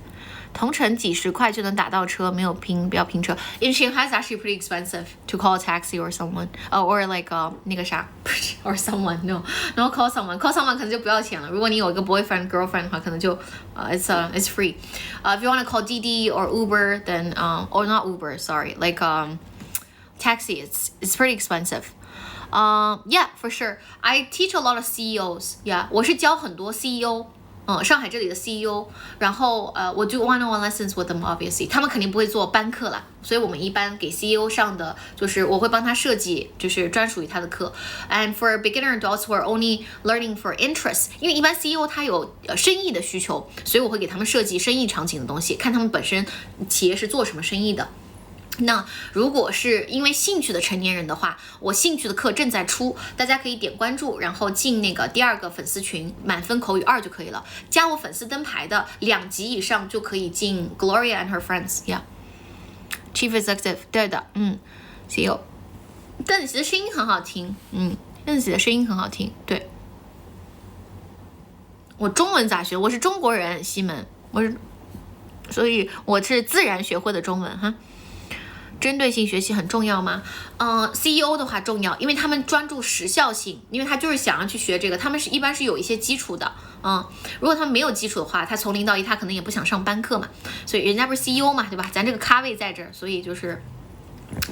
同城几十块就能打到车，没有不要拼车。In Shanghai, it's actually pretty expensive to call a taxi or someone, or like 那个啥，or someone. No, call someone 可能就不要钱了。如果你有一个 boyfriend, girlfriend 的话，可能就it's free. If you want to call Didi or Uber, then or not Uber, sorry, like taxi, it's pretty expensive. Yeah, for sure. I teach a lot of CEOs. Yeah, 我是教很多 CEO. 上海这里的 CEO， 然后我do one-on-one lessons with them obviously， 他们肯定不会做班课啦，所以我们一般给 CEO 上的就是我会帮他设计就是专属于他的课 ，and for beginner adults who are only learning for interest， 因为一般 CEO 他有生意的需求，所以我会给他们设计生意场景的东西，看他们本身企业是做什么生意的。那如果是因为兴趣的成年人的话，我兴趣的课正在出，大家可以点关注，然后进那个第2个粉丝群，满分口语2就可以了。加我粉丝灯牌的2级以上就可以进 Gloria and her friends. Yeah, Chief Executive， 对的，CEO。邓紫棋的声音很好听，邓紫棋的声音很好听，对。我中文咋学？我是中国人，西门，所以我是自然学会的中文哈。针对性学习很重要吗？CEO 的话重要，因为他们专注时效性，因为他就是想要去学这个，他们一般是有一些基础的，如果他们没有基础的话，他从0到1他可能也不想上班课嘛，所以人家不是 CEO 嘛，对吧？咱这个咖位在这儿，所以就是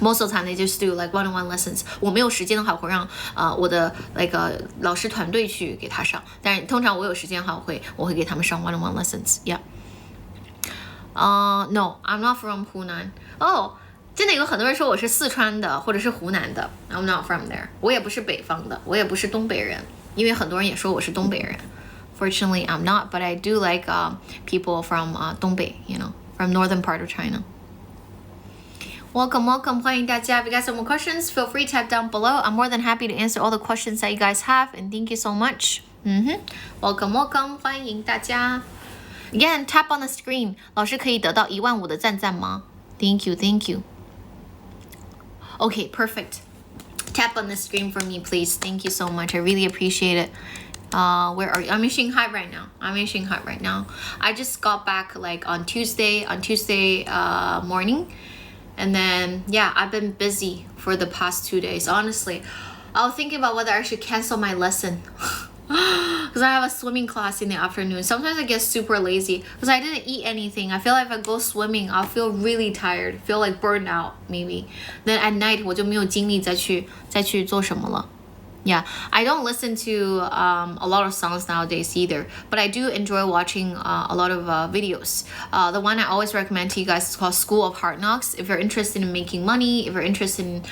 most of the time they just do like one-on-one lessons。我没有时间的话，我会让我的那个老师团队去给他上，但是通常我有时间的话，我会给他们上 one-on-one lessons。Yeah. No, I'm not from 湖南。真的有很多人说我是四川的或者是湖南的 I'm not from there 我也不是北方的我也不是东北人因为很多人也说我是东北人 Fortunately I'm not but I do like people from 东北 you know from northern part of China Welcome 欢迎大家 If you guys have more questions feel free to tap down below I'm more than happy to answer all the questions that you guys have and thank you so much Welcome 欢迎大家 Again tap on the screen 老师可以得到15000的赞吗 Thank you Okay, perfect. Tap on the screen for me, please. Thank you so much. I really appreciate it. Where are you? I'm in Shanghai right now. I just got back like on Tuesday morning. And then, yeah, I've been busy for the past 2 days. Honestly, I was thinking about whether I should cancel my lesson. Because I have a swimming class in the afternoon. Sometimes I get super lazy because I didn't eat anything. I feel like if I go swimming, I'll feel really tired, feel like burned out maybe. Then at night 我就没有精力再去做什么了。Yeah, I don't listen to a lot of songs nowadays either, but I do enjoy watching a lot of videos. The one I always recommend to you guys is called School of Hard Knocks. If you're interested in making money, if you're interested in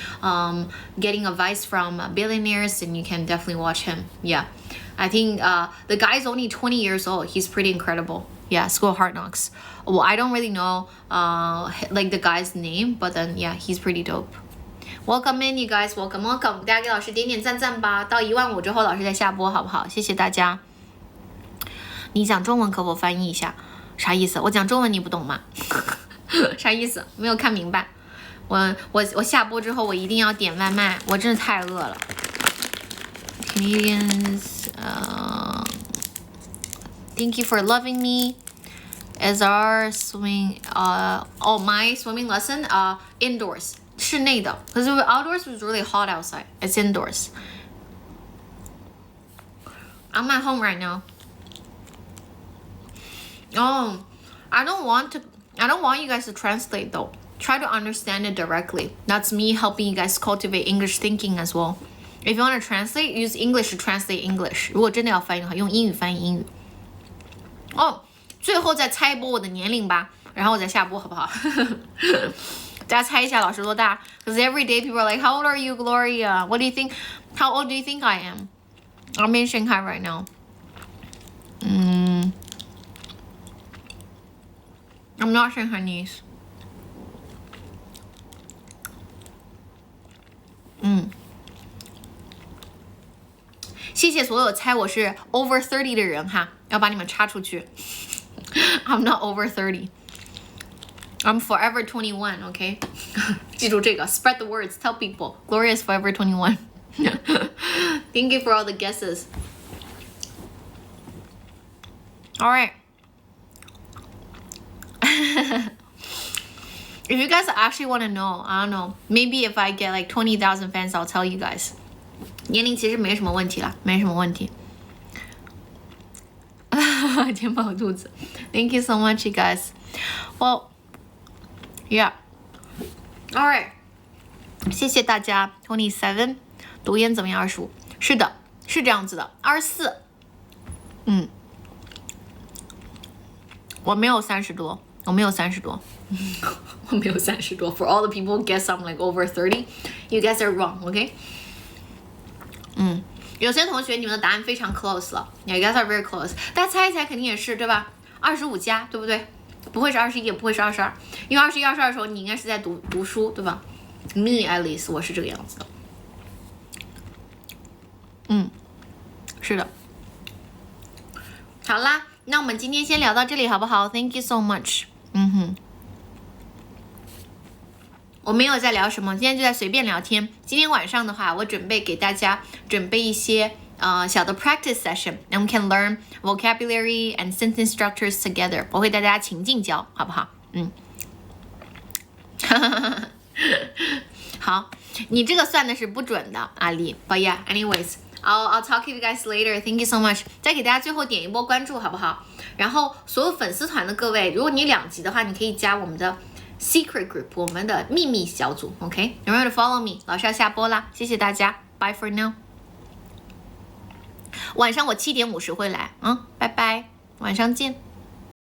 getting advice from billionaires, then you can definitely watch him. Yeah, I think the guy's only 20 years old. He's pretty incredible. Yeah, School of Hard Knocks. Well, I don't really know like the guy's name, but then yeah, he's pretty dope. Welcome in, you guys. Welcome. 大家给老师点点赞赞吧。到15000之后，老师再下播，好不好？谢谢大家。你讲中文可否翻译一下？啥意思？我讲中文你不懂吗？啥意思？没有看明白。我下播之后，我一定要点外卖，我真的太饿了。Canadians, thank you for loving me. Is our swimming? My swimming lesson? Indoors. 室内的 because outdoors was really hot outside. It's indoors. I'm at home right now. Oh, I don't want you guys to translate though. Try to understand it directly. That's me helping you guys cultivate English thinking as well. If you want to translate, use English to translate English. 如果真的要翻译的话，用英语翻译英语。最后再猜一波我的年龄吧，然后我再下播，好不好？大家猜一下老师多大 ？Because every day people are like, "How old are you, Gloria? What do you think? How old do you think I am?" I'm in Shanghai right now. I'm not Shanghainese. 谢谢所有猜我是 over 30的人哈，要把你们插出去。I'm not over 30. I'm forever 21, okay? 记住这个 spread the words, tell people. Gloria is forever 21. Thank you for all the guesses. All right. If you guys actually want to know, I don't know, maybe if I get like 20,000 fans, I'll tell you guys. 年龄其实没什么问题啦，没什么问题。填饱肚子。Thank you so much, you guys. Well, yeah. All right. 谢谢大家。27，读音怎么样？25。是的，是这样子的。24。我没有30多，我没有30多。我没有30多。For all the people who guess I'm like over 30, you guys are wrong, okay? 有些同学你们的答案非常 close 了 ，You guys are very close。大家猜一猜，肯定也是对吧？25加，对不对？不会是21，也不会是22，因为21、22的时候你应该是在读书，对吧 ？Me at least 我是这个样子的。是的。好啦，那我们今天先聊到这里好不好 ？Thank you so much。我没有在聊什么，今天就在随便聊天。今天晚上的话，我准备给大家准备一些小的 practice session，and we can learn vocabulary and sentence structures together。我会带大家情境教，好不好？好，你这个算的是不准的，阿丽。But yeah, anyways, I'll talk to you guys later. Thank you so much。再给大家最后点一波关注，好不好？然后所有粉丝团的各位，如果你2级的话，你可以加我们的Secret Group 我们的秘密小组 OK Remember to follow me 老师要下播啦，谢谢大家 Bye for now 晚上我7点50会来拜拜晚上见